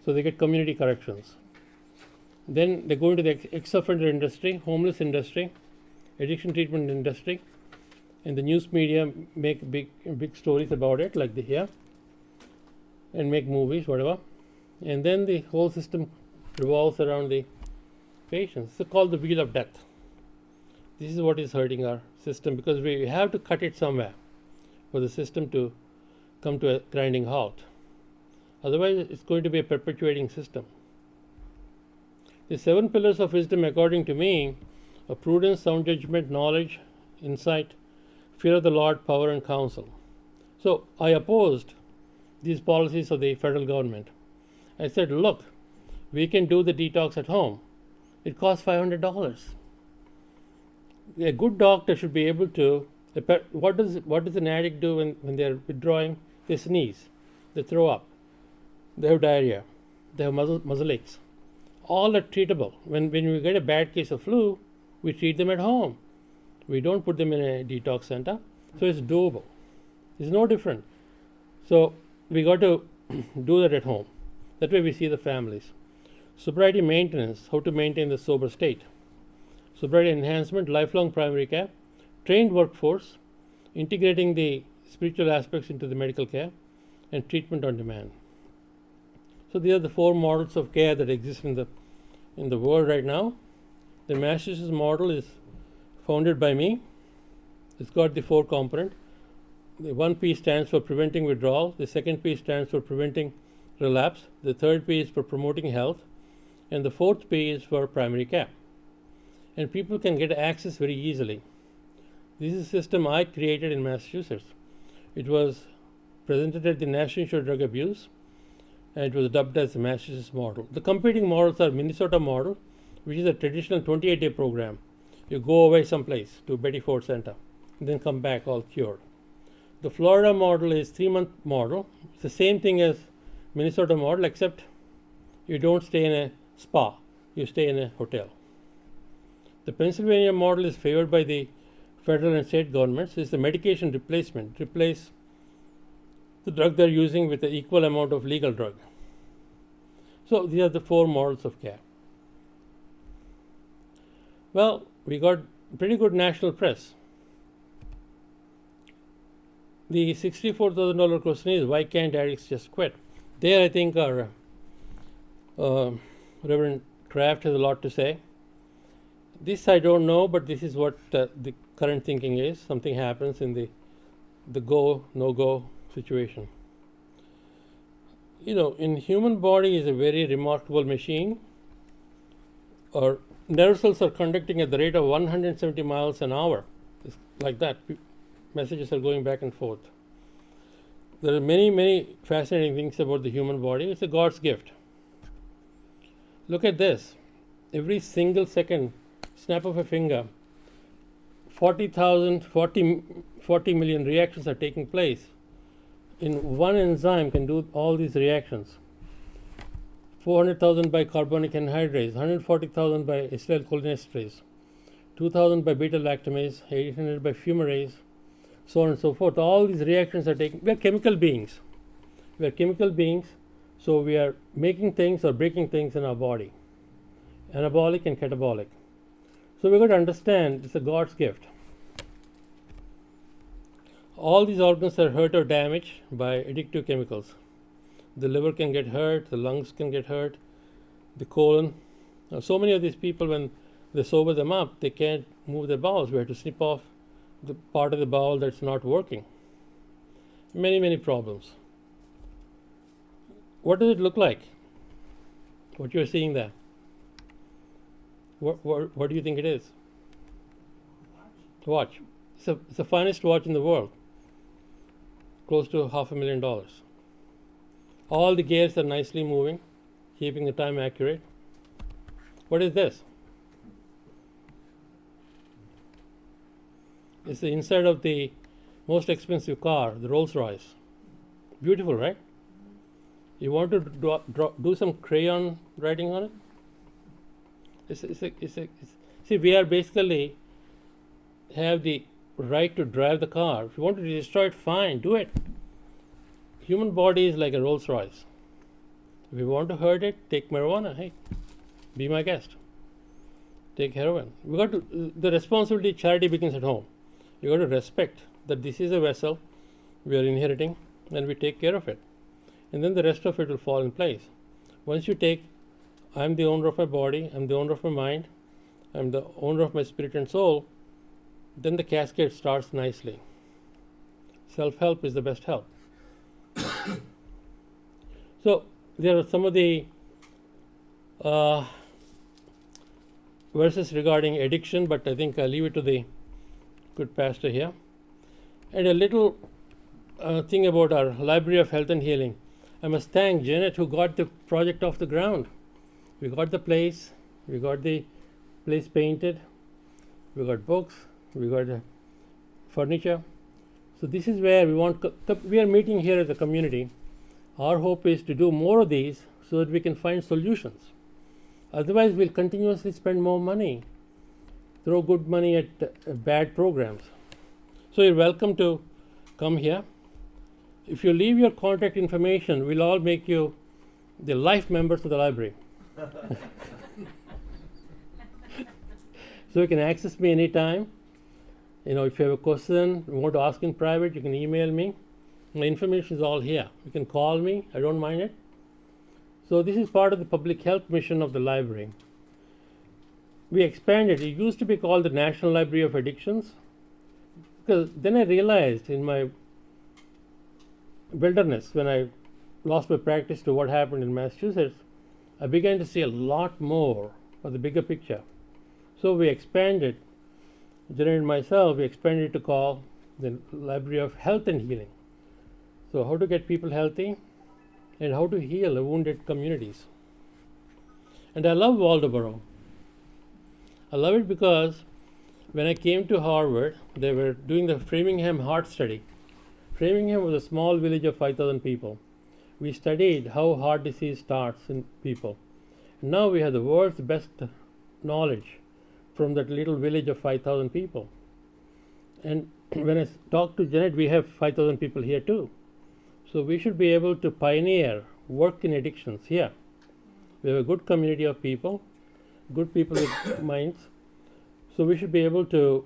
So they get community corrections. Then they go into the ex-offender industry, homeless industry, addiction treatment industry, and the news media make big stories about it, like they here, and make movies, whatever. And then the whole system revolves around the patients. It's called the wheel of death. This is what is hurting our system, because we have to cut it somewhere for the system to come to a grinding halt. Otherwise, it's going to be a perpetuating system. The 7 pillars of wisdom, according to me, are prudence, sound judgment, knowledge, insight, fear of the Lord, power, and counsel. So I opposed these policies of the federal government. I said, look, we can do the detox at home. It costs $500. A good doctor should be able to. What does an addict do when they are withdrawing? They sneeze, they throw up, they have diarrhea, they have muscle aches. All are treatable. When we get a bad case of flu, we treat them at home. We don't put them in a detox center. So it's doable. It's no different. So we got to do that at home. That way we see the families. Sobriety maintenance, how to maintain the sober state. Sobriety enhancement, lifelong primary care, trained workforce, integrating the spiritual aspects into the medical care, and treatment on demand. So these are the 4 models of care that exist in the world right now. The Massachusetts model is founded by me. It's got the 4 component. The 1 P stands for preventing withdrawal. The 2nd P stands for preventing relapse. The 3rd P is for promoting health. And the 4th P is for primary care. And people can get access very easily. This is a system I created in Massachusetts. It was presented at the National Institute of Drug Abuse, and it was dubbed as the Massachusetts model. The competing models are Minnesota model, which is a traditional 28-day program. You go away someplace to Betty Ford Center, and then come back all cured. The Florida model is 3-month model. It's the same thing as Minnesota model, except you don't stay in a spa, you stay in a hotel. The Pennsylvania model is favored by the federal and state governments. It's the medication replacement. Replace the drug they're using with the equal amount of legal drug. So these are the 4 models of care. Well, we got pretty good national press. The $64,000 question is, why can't addicts just quit? There I think our Reverend Kraft has a lot to say. This I don't know, but this is what the current thinking is. Something happens in the go, no-go situation. You know, in human body is a very remarkable machine. Our nerve cells are conducting at the rate of 170 miles an hour. It's like that. Messages are going back and forth. There are many, many fascinating things about the human body. It's a God's gift. Look at this. Every single second, snap of a finger, 40 million reactions are taking place. In one enzyme can do all these reactions. 400,000 by carbonic anhydrase, 140,000 by acetylcholinesterase, 2,000 by beta-lactamase, 800 by fumarase, so on and so forth. All these reactions are taking. We are chemical beings. We are chemical beings, so we are making things or breaking things in our body, anabolic and catabolic. So we've got to understand it's a God's gift. All these organs are hurt or damaged by addictive chemicals. The liver can get hurt, the lungs can get hurt, the colon. Now, so many of these people, when they sober them up, they can't move their bowels. We have to snip off the part of the bowel that's not working. Many, many problems. What does it look like? What you're seeing there? What do you think it is? Watch. It's the finest watch in the world. Close to $500,000. All the gears are nicely moving, keeping the time accurate. What is this? It's the inside of the most expensive car, the Rolls-Royce. Beautiful, right? You want to do some crayon writing on it? See, we are basically have the right to drive the car. If you want to destroy it, fine, do it. Human body is like a Rolls Royce. If you want to hurt it, take marijuana. Hey, be my guest. Take heroin. We got to. The responsibility, charity begins at home. You got to respect that this is a vessel we are inheriting, and we take care of it, and then the rest of it will fall in place. Once you take, I'm the owner of my body. I'm the owner of my mind. I'm the owner of my spirit and soul. Then the cascade starts nicely. Self-help is the best help. So there are some of the verses regarding addiction, but I think I'll leave it to the good pastor here. And a little thing about our Library of Health and Healing. I must thank Janet who got the project off the ground. We got the place, painted, we got books, we got furniture. So this is where we are meeting here as a community. Our hope is to do more of these so that we can find solutions. Otherwise, we'll continuously spend more money, throw good money at bad programs. So you're welcome to come here. If you leave your contact information, we'll all make you the life members of the library. So you can access me anytime. If you have a question, you want to ask in private, you can email me. My information is all here. You can call me. I don't mind it. So this is part of the public health mission of the library. We expanded. It used to be called the National Library of Addictions. Because then I realized in my wilderness, when I lost my practice to what happened in Massachusetts, I began to see a lot more of the bigger picture. So we expanded, Janet and myself, we expanded to call the Library of Health and Healing. So how to get people healthy and how to heal wounded communities. And I love Waldoboro. I love it because when I came to Harvard, they were doing the Framingham Heart Study. Framingham was a small village of 5,000 people. We studied how heart disease starts in people. And now we have the world's best knowledge from that little village of 5,000 people. And when I talked to Janet, we have 5,000 people here too. So we should be able to pioneer work in addictions here. We have a good community of people, good people with minds. So we should be able to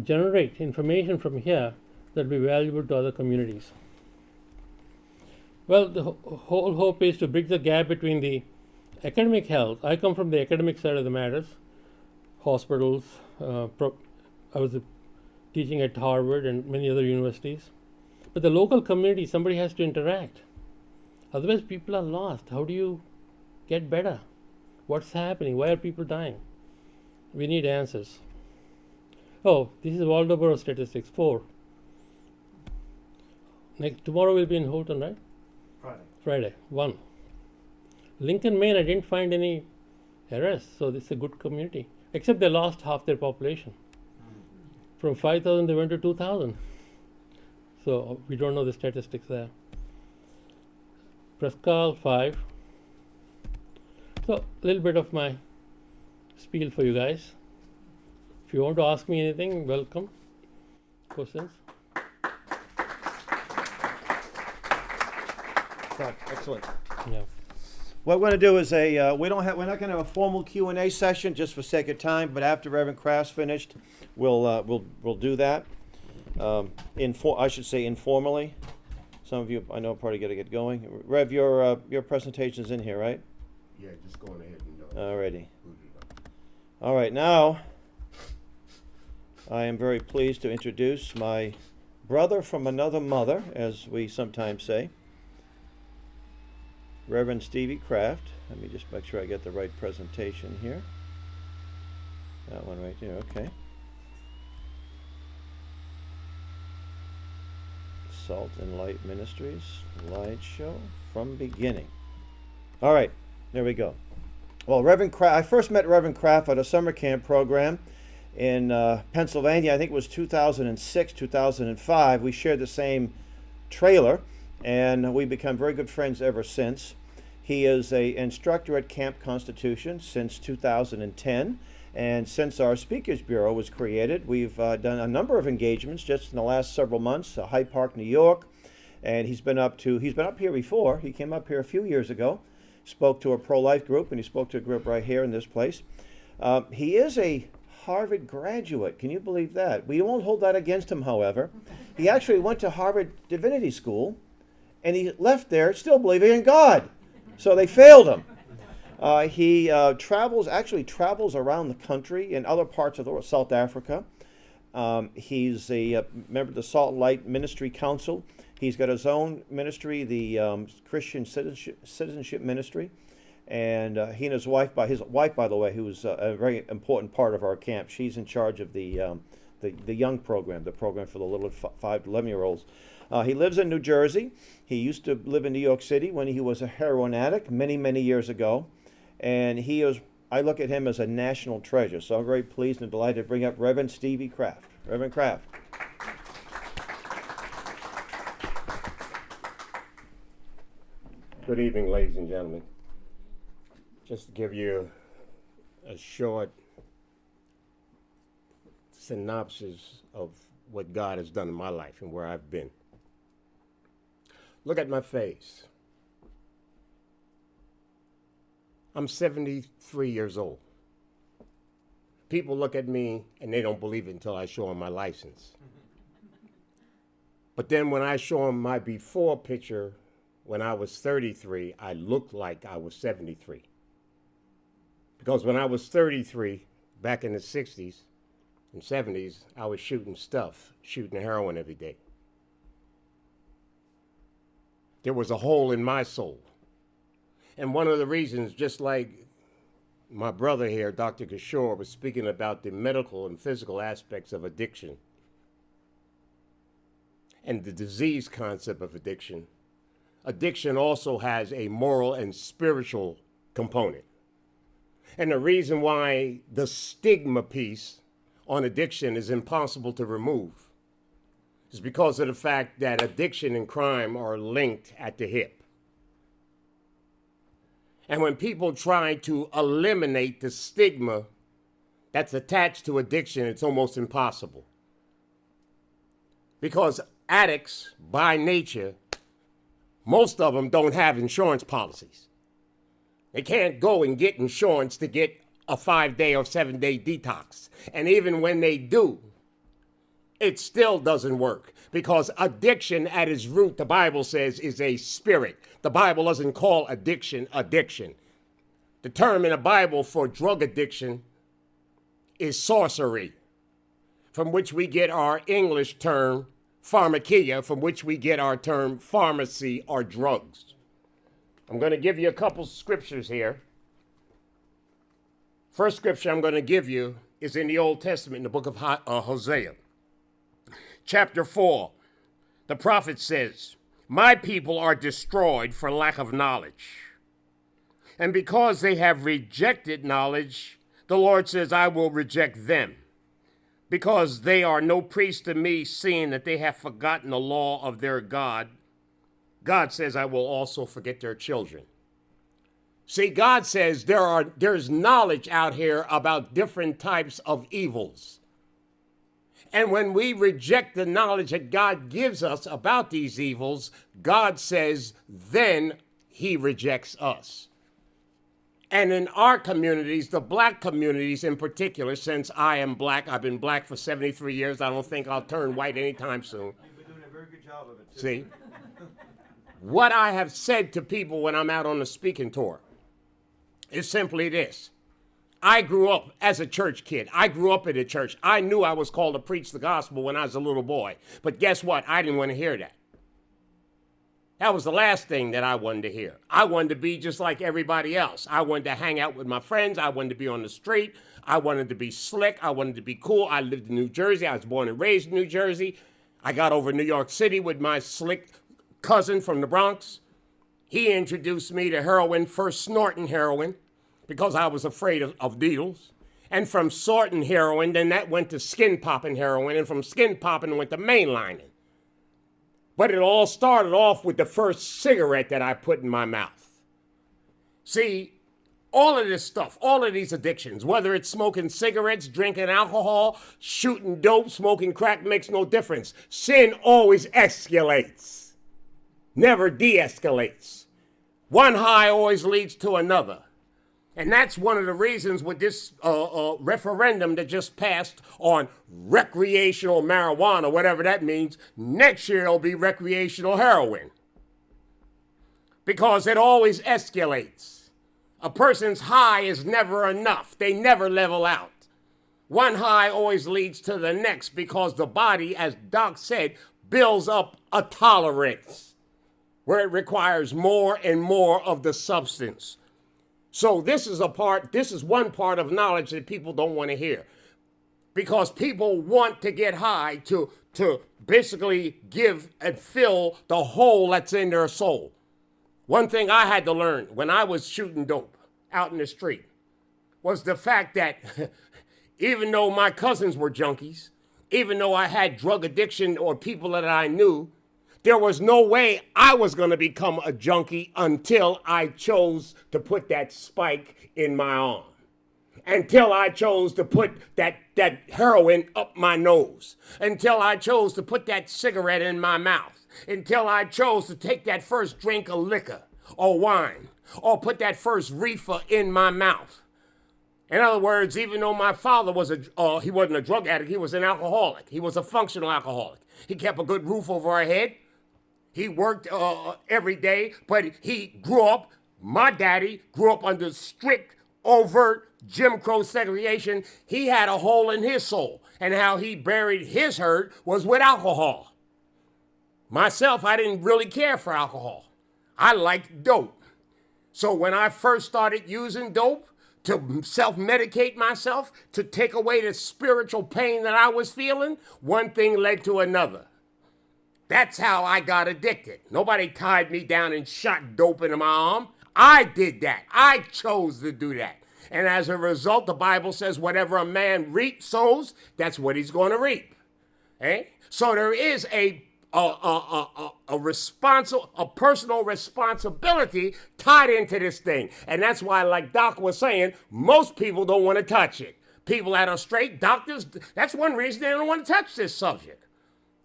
generate information from here that will be valuable to other communities. Well, the whole hope is to bridge the gap between the academic health. I come from the academic side of the matters, hospitals. I was teaching at Harvard and many other universities. But the local community, somebody has to interact. Otherwise, people are lost. How do you get better? What's happening? Why are people dying? We need answers. Oh, this is Waldoboro statistics, 4. Tomorrow we'll be in Houghton, right? Friday, 1. Lincoln, Maine, I didn't find any arrests, so this is a good community. Except they lost half their population. From 5,000 they went to 2,000. So we don't know the statistics there. Prescal, 5. So a little bit of my spiel for you guys. If you want to ask me anything, welcome. Questions? Done. Excellent. Yeah. What we're going to do is we're not going to have a formal Q&A session just for sake of time, but after Reverend Kraft's finished, we'll do that. I should say informally. Some of you, I know, probably got to get going. Rev, your presentation's in here, right? Yeah, just going ahead and Alrighty. All right, now I am very pleased to introduce my brother from another mother, as we sometimes say, Reverend Stevie Kraft. Let me just make sure I get the right presentation here. That one right there, okay. Salt and Light Ministries, slideshow from beginning. All right, there we go. Well, Reverend Kraft, I first met Reverend Kraft at a summer camp program in Pennsylvania. I think it was 2006, 2005. We shared the same trailer, and we've become very good friends ever since. He is an instructor at Camp Constitution since 2010, and since our Speakers Bureau was created, we've done a number of engagements just in the last several months. Hyde Park, New York, and he's been up here before. He came up here a few years ago, spoke to a pro-life group, and he spoke to a group right here in this place. He is a Harvard graduate. Can you believe that? We won't hold that against him, however. He actually went to Harvard Divinity School, and he left there still believing in God. So they failed him. He travels around the country in other parts of the world, South Africa. He's a member of the Salt and Light Ministry Council. He's got his own ministry, the Christian Citizenship Ministry. And he and his wife, by the way, who's a very important part of our camp, she's in charge of the young program, the program for the little 5 to 11-year-olds. He lives in New Jersey. He used to live in New York City when he was a heroin addict many, many years ago. And I look at him as a national treasure. So I'm very pleased and delighted to bring up Reverend Stevie Kraft. Reverend Kraft. Good evening, ladies and gentlemen. Just to give you a short synopsis of what God has done in my life and where I've been. Look at my face. I'm 73 years old. People look at me and they don't believe it until I show them my license. But then when I show them my before picture, when I was 33, I looked like I was 73. Because when I was 33, back in the 60s and 70s, I was shooting heroin every day. There was a hole in my soul. And one of the reasons, just like my brother here, Dr. Kishore, was speaking about the medical and physical aspects of addiction and the disease concept of addiction, addiction also has a moral and spiritual component. And the reason why the stigma piece on addiction is impossible to remove is because of the fact that addiction and crime are linked at the hip. And when people try to eliminate the stigma that's attached to addiction, it's almost impossible. Because addicts, by nature, most of them don't have insurance policies. They can't go and get insurance to get a 5-day or 7-day detox. And even when they do, it still doesn't work, because addiction at its root, the Bible says, is a spirit. The Bible doesn't call addiction addiction. The term in the Bible for drug addiction is sorcery, from which we get our English term pharmakia, from which we get our term pharmacy or drugs. I'm going to give you a couple scriptures here. First scripture I'm going to give you is in the Old Testament, in the book of Hosea. Chapter 4, the prophet says, "My people are destroyed for lack of knowledge. And because they have rejected knowledge, the Lord says, I will reject them. Because they are no priest to me, seeing that they have forgotten the law of their God, God says, I will also forget their children." See, God says there's knowledge out here about different types of evils. And when we reject the knowledge that God gives us about these evils, God says, then he rejects us. And in our communities, the black communities in particular, since I am black, I've been black for 73 years. I don't think I'll turn white anytime soon. You've been doing a very good job of it, too. See? What I have said to people when I'm out on the speaking tour is simply this. I grew up as a church kid. I grew up in a church. I knew I was called to preach the gospel when I was a little boy. But guess what? I didn't want to hear that. That was the last thing that I wanted to hear. I wanted to be just like everybody else. I wanted to hang out with my friends. I wanted to be on the street. I wanted to be slick. I wanted to be cool. I lived in New Jersey. I was born and raised in New Jersey. I got over New York City with my slick cousin from the Bronx. He introduced me to heroin, first snorting heroin, because I was afraid of needles. And from snorting heroin, then that went to skin popping heroin, and from skin popping it went to mainlining. But it all started off with the first cigarette that I put in my mouth. See, all of this stuff, all of these addictions, whether it's smoking cigarettes, drinking alcohol, shooting dope, smoking crack, makes no difference. Sin always escalates, never de-escalates. One high always leads to another. And that's one of the reasons with this referendum that just passed on recreational marijuana, whatever that means. Next year it'll be recreational heroin. Because it always escalates. A person's high is never enough. They never level out. One high always leads to the next because the body, as Doc said, builds up a tolerance where it requires more and more of the substance. So this is one part of knowledge that people don't want to hear. Because people want to get high to basically give and fill the hole that's in their soul. One thing I had to learn when I was shooting dope out in the street was the fact that even though my cousins were junkies, even though I had drug addiction or people that I knew, there was no way I was going to become a junkie until I chose to put that spike in my arm. Until I chose to put that heroin up my nose. Until I chose to put that cigarette in my mouth. Until I chose to take that first drink of liquor or wine. Or put that first reefer in my mouth. In other words, even though my father he wasn't a drug addict, he was an alcoholic. He was a functional alcoholic. He kept a good roof over our head. He worked every day, but my daddy grew up under strict, overt Jim Crow segregation. He had a hole in his soul, and how he buried his hurt was with alcohol. Myself, I didn't really care for alcohol. I liked dope. So when I first started using dope to self-medicate myself, to take away the spiritual pain that I was feeling, one thing led to another. That's how I got addicted. Nobody tied me down and shot dope into my arm. I did that. I chose to do that. And as a result, the Bible says whatever a man sows, that's what he's going to reap. Eh? So there is a personal responsibility tied into this thing. And that's why, like Doc was saying, most people don't want to touch it. People that are straight doctors, that's one reason they don't want to touch this subject.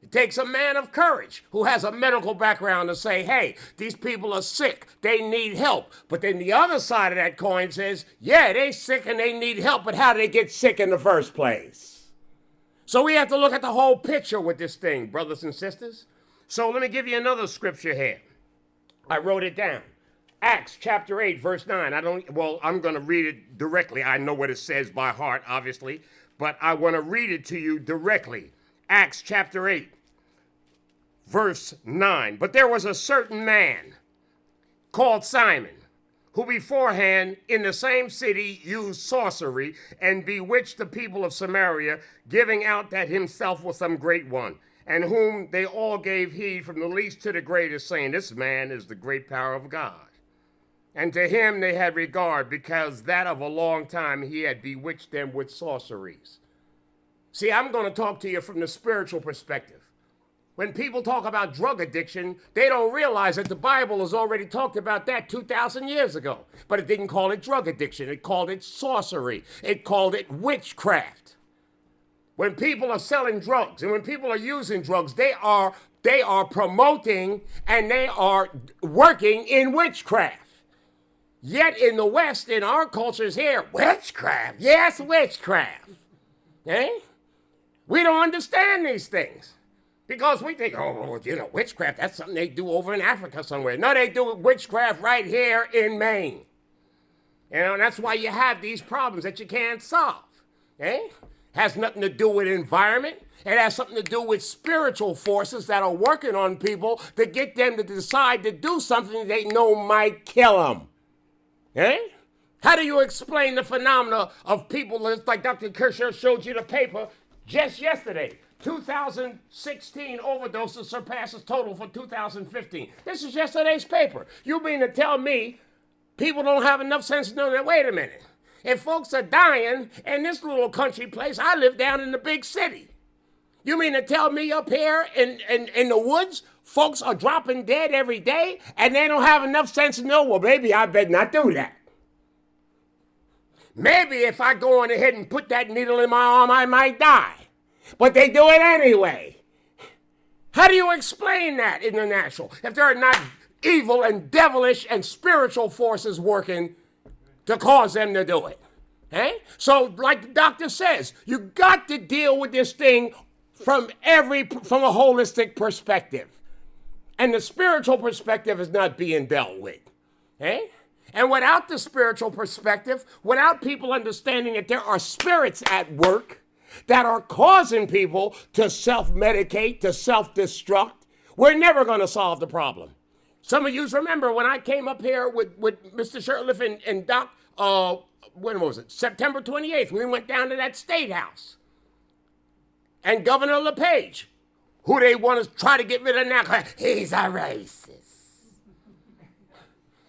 It takes a man of courage who has a medical background to say, hey, these people are sick. They need help. But then the other side of that coin says, yeah, they're sick and they need help, but how did they get sick in the first place? So we have to look at the whole picture with this thing, brothers and sisters. So let me give you another scripture here. I wrote it down. Acts chapter 8, verse 9. I'm going to read it directly. I know what it says by heart, obviously, but I want to read it to you directly. Acts chapter 8, verse 9. But there was a certain man called Simon, who beforehand in the same city used sorcery and bewitched the people of Samaria, giving out that himself was some great one, and whom they all gave heed from the least to the greatest, saying, this man is the great power of God. And to him they had regard, because that of a long time he had bewitched them with sorceries. See, I'm going to talk to you from the spiritual perspective. When people talk about drug addiction, they don't realize that the Bible has already talked about that 2,000 years ago. But it didn't call it drug addiction. It called it sorcery. It called it witchcraft. When people are selling drugs and when people are using drugs, they are promoting and they are working in witchcraft. Yet in the West, in our cultures here, witchcraft. Yes, witchcraft. Eh? We don't understand these things. Because we think, oh, well, you know, witchcraft, that's something they do over in Africa somewhere. No, they do witchcraft right here in Maine. You know, and that's why you have these problems that you can't solve. Eh? Has nothing to do with environment. It has something to do with spiritual forces that are working on people to get them to decide to do something they know might kill them. Eh? How do you explain the phenomena of people like Dr. Kishore showed you the paper just yesterday? 2016 overdoses surpasses total for 2015. This is yesterday's paper. You mean to tell me people don't have enough sense to know that, wait a minute. If folks are dying in this little country place, I live down in the big city. You mean to tell me up here in the woods, folks are dropping dead every day and they don't have enough sense to know, well, maybe I better not do that. Maybe if I go on ahead and put that needle in my arm, I might die. But they do it anyway. How do you explain that in the natural? If there are not evil and devilish and spiritual forces working to cause them to do it. Eh? So like the doctor says, you got to deal with this thing from a holistic perspective. And the spiritual perspective is not being dealt with. Eh? And without the spiritual perspective, without people understanding that there are spirits at work that are causing people to self-medicate, to self-destruct, we're never going to solve the problem. Some of you remember when I came up here with Mr. Shirtliff and Doc, when was it? September 28th, we went down to that State House. And Governor LePage, who they want to try to get rid of now, he's a racist.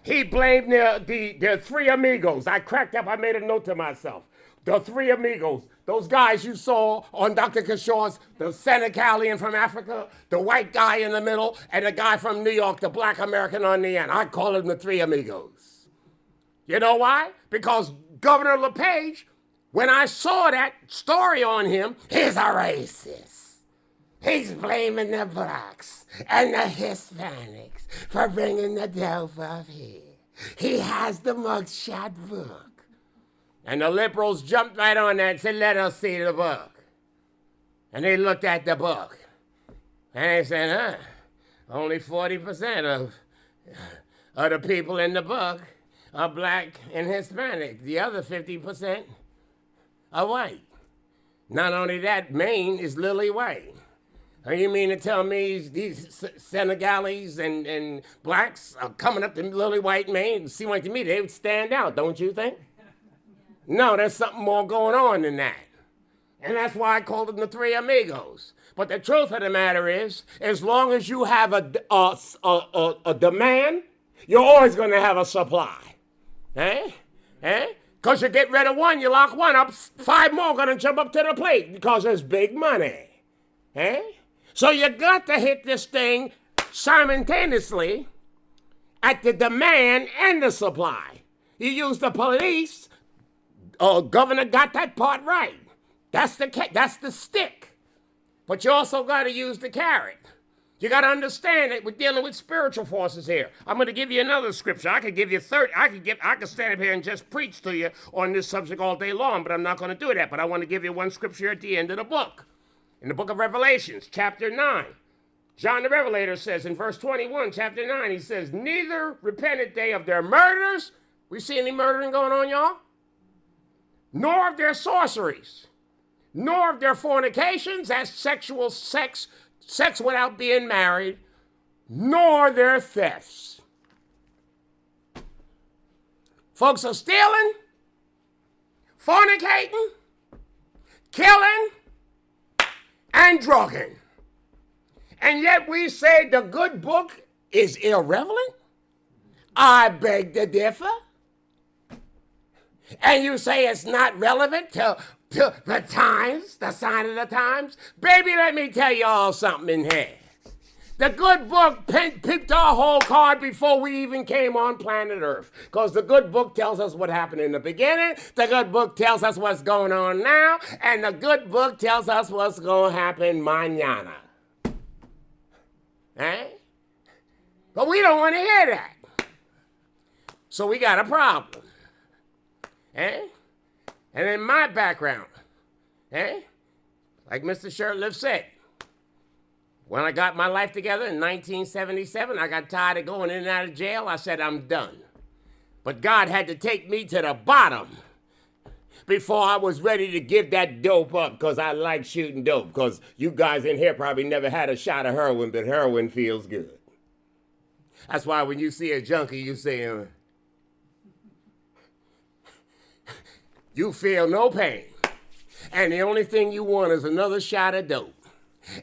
He blamed the three amigos. I cracked up, I made a note to myself. The three amigos, those guys you saw on Dr. Kishore's, the Senegalian from Africa, the white guy in the middle, and the guy from New York, the black American on the end. I call them the three amigos. You know why? Because Governor LePage, when I saw that story on him, he's a racist. He's blaming the blacks and the Hispanics for bringing the dope up here. He has the mugshot book. And the liberals jumped right on that and said, let us see the book. And they looked at the book. And they said, only 40% of the people in the book are black and Hispanic. The other 50% are white. Not only that, Maine is lily white. You mean to tell me these Senegalese and blacks are coming up to lily white Maine? It seems like to me they would stand out, don't you think? No, there's something more going on than that. And that's why I called them the three amigos. But the truth of the matter is, as long as you have a demand, you're always going to have a supply. Eh? Because you get rid of one, you lock one up, five more going to jump up to the plate because there's big money. Eh? So you got to hit this thing simultaneously at the demand and the supply. You use the police. Governor got that part right. That's the stick. But you also got to use the carrot. You got to understand that we're dealing with spiritual forces here. I'm going to give you another scripture. I could give you 30. I could stand up here and just preach to you on this subject all day long, but I'm not going to do that. But I want to give you one scripture at the end of the book. In the book of Revelations, chapter 9, John the Revelator says in verse 21, chapter 9, he says, neither repented they of their murders. We see any murdering going on, y'all? Nor of their sorceries, nor of their fornications, that's sexual sex without being married, nor their thefts. Folks are stealing, fornicating, killing, and drugging. And yet we say the good book is irrelevant? I beg to differ. And you say it's not relevant to the times, the sign of the times? Baby, let me tell you all something in here. The good book picked our whole card before we even came on planet Earth. Because the good book tells us what happened in the beginning. The good book tells us what's going on now. And the good book tells us what's going to happen mañana. Eh? But we don't want to hear that. So we got a problem. Eh? And in my background, like Mr. Shirtlift said, when I got my life together in 1977, I got tired of going in and out of jail. I said, I'm done. But God had to take me to the bottom before I was ready to give that dope up, because I like shooting dope. Because you guys in here probably never had a shot of heroin, but heroin feels good. That's why when you see a junkie, you say, you feel no pain. And the only thing you want is another shot of dope.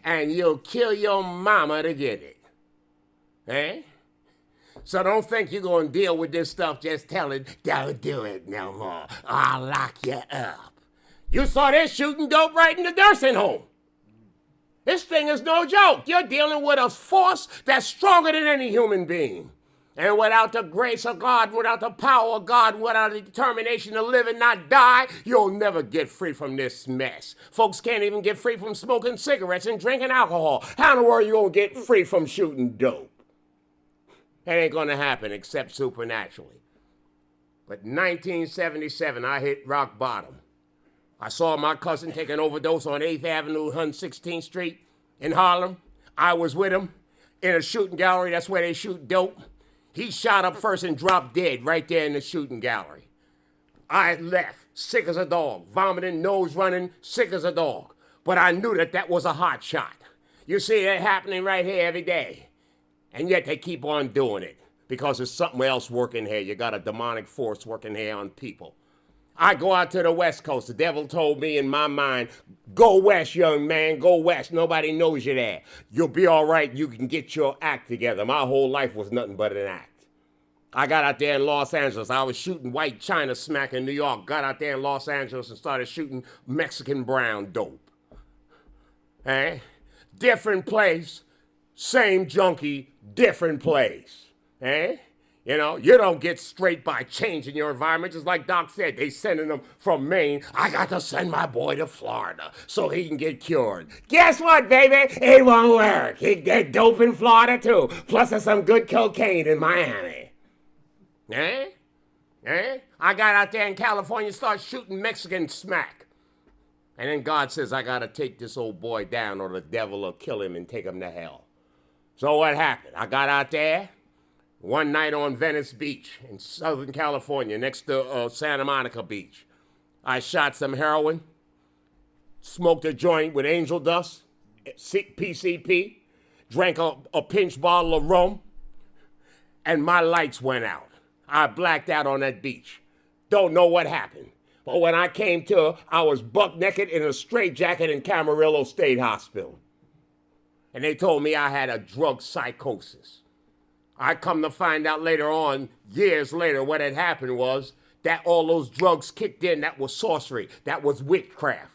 And you'll kill your mama to get it. Eh? So don't think you're going to deal with this stuff just telling, don't do it no more. I'll lock you up. You saw this shooting dope right in the nursing home. This thing is no joke. You're dealing with a force that's stronger than any human being. And without the grace of God, without the power of God, without the determination to live and not die, you'll never get free from this mess. Folks can't even get free from smoking cigarettes and drinking alcohol. How in the world are you going to get free from shooting dope? It ain't going to happen except supernaturally. But in 1977, I hit rock bottom. I saw my cousin take an overdose on 8th Avenue, 116th Street in Harlem. I was with him in a shooting gallery. That's where they shoot dope. He shot up first and dropped dead right there in the shooting gallery. I left, sick as a dog, vomiting, nose running, sick as a dog. But I knew that that was a hot shot. You see it happening right here every day. And yet they keep on doing it because there's something else working here. You got a demonic force working here on people. I go out to the West Coast. The devil told me in my mind, go west, young man, go west. Nobody knows you there. You'll be all right. You can get your act together. My whole life was nothing but an act. I got out there in Los Angeles. I was shooting white China smack in New York. Got out there in Los Angeles and started shooting Mexican brown dope. Eh? Different place, same junkie, different place. Eh? You know, you don't get straight by changing your environment. Just like Doc said, they sending them from Maine. I got to send my boy to Florida so he can get cured. Guess what, baby? It won't work. He get dope in Florida, too. Plus, there's some good cocaine in Miami. Eh? I got out there in California, start shooting Mexican smack. And then God says, I got to take this old boy down or the devil will kill him and take him to hell. So what happened? I got out there one night on Venice Beach in Southern California, next to Santa Monica Beach. I shot some heroin, smoked a joint with angel dust, PCP, drank a pinch bottle of rum, and my lights went out. I blacked out on that beach. Don't know what happened. But when I came to, I was buck naked in a straitjacket in Camarillo State Hospital. And they told me I had a drug psychosis. I come to find out later on, years later, what had happened was that all those drugs kicked in. That was sorcery. That was witchcraft.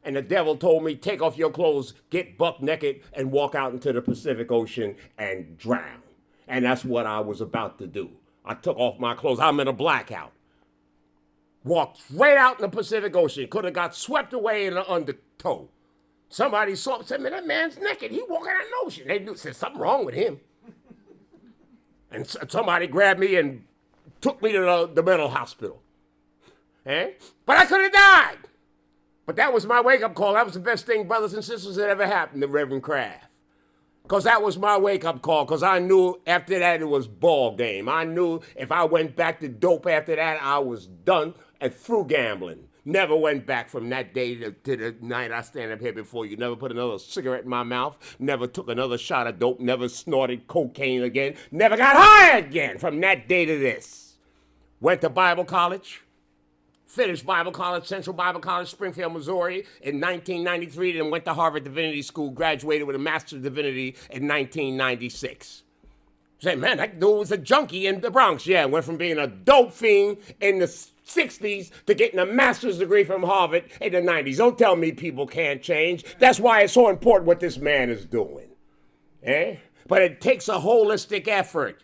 And the devil told me, take off your clothes, get buck naked, and walk out into the Pacific Ocean and drown. And that's what I was about to do. I took off my clothes. I'm in a blackout. Walked right out in the Pacific Ocean. Could have got swept away in the undertow. Somebody saw said, man, that man's naked. He walking out in the ocean. They knew, said, something wrong with him. And somebody grabbed me and took me to the mental hospital. But I could have died. But that was my wake-up call. That was the best thing, brothers and sisters, that ever happened to Reverend Kraft. Because that was my wake-up call. Because I knew after that it was ball game. I knew if I went back to dope after that, I was done and through gambling. Never went back from that day to the night I stand up here before you. Never put another cigarette in my mouth. Never took another shot of dope. Never snorted cocaine again. Never got high again from that day to this. Went to Bible college. Finished Bible college, Central Bible College, Springfield, Missouri in 1993. Then went to Harvard Divinity School. Graduated with a Master of Divinity in 1996. Say, man, that dude was a junkie in the Bronx. Yeah, went from being a dope fiend in the 60s to getting a master's degree from Harvard in the 90s. Don't tell me people can't change. That's why it's so important what this man is doing. But it takes a holistic effort.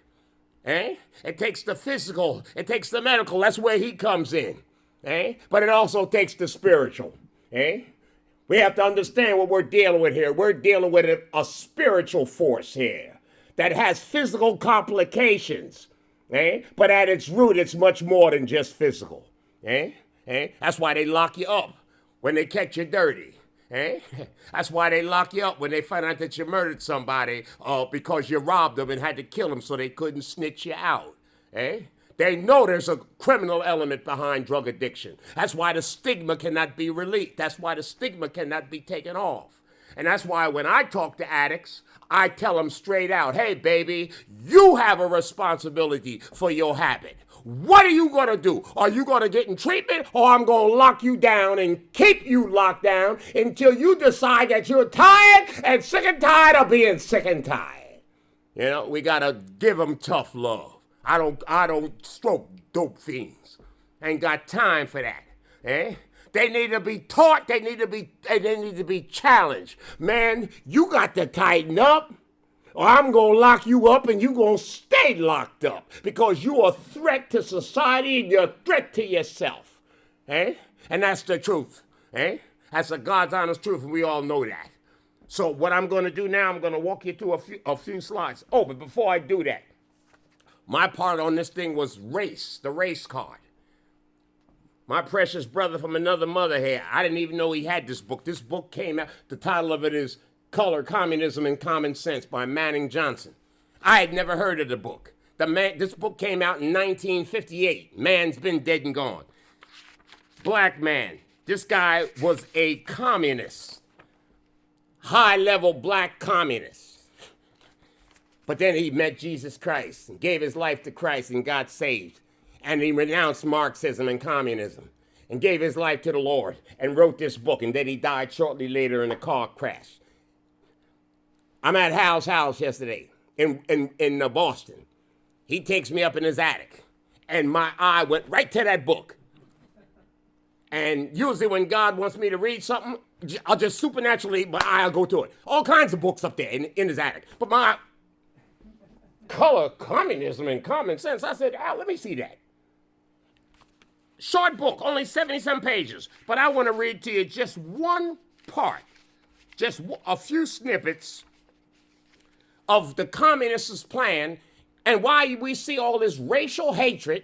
It takes the physical. It takes the medical. That's where he comes in. But it also takes the spiritual. We have to understand what we're dealing with here. We're dealing with a spiritual force here that has physical complications. But at its root, it's much more than just physical. That's why they lock you up when they catch you dirty. That's why they lock you up when they find out that you murdered somebody because you robbed them and had to kill them so they couldn't snitch you out. They know there's a criminal element behind drug addiction. That's why the stigma cannot be released. That's why the stigma cannot be taken off. And that's why when I talk to addicts, I tell them straight out, hey, baby, you have a responsibility for your habit. What are you going to do? Are you going to get in treatment, or I'm going to lock you down and keep you locked down until you decide that you're tired and sick and tired of being sick and tired? You know, we got to give them tough love. I don't stroke dope fiends. Ain't got time for that. They need to be taught. They need to be challenged. Man, you got to tighten up, or I'm going to lock you up and you're going to stay locked up because you're a threat to society and you're a threat to yourself. And that's the truth. That's the God's honest truth, and we all know that. So what I'm going to do now, I'm going to walk you through a few slides. Oh, but before I do that, my part on this thing was race, the race card. My precious brother from another mother here, I didn't even know he had this book. This book came out, the title of it is Color, Communism, and Common Sense by Manning Johnson. I had never heard of the book. This book came out in 1958. Man's been dead and gone. Black man. This guy was a communist. High-level black communist. But then he met Jesus Christ and gave his life to Christ and got saved. And he renounced Marxism and communism and gave his life to the Lord and wrote this book. And then he died shortly later in a car crash. I'm at Hal's house yesterday in Boston. He takes me up in his attic. And my eye went right to that book. And usually when God wants me to read something, I'll just supernaturally, my eye will go to it. All kinds of books up there in his attic. But my Color, Communism, and Common Sense. I said, Al, let me see that. Short book, only 77 pages. But I want to read to you just one part, just a few snippets of the communists' plan and why we see all this racial hatred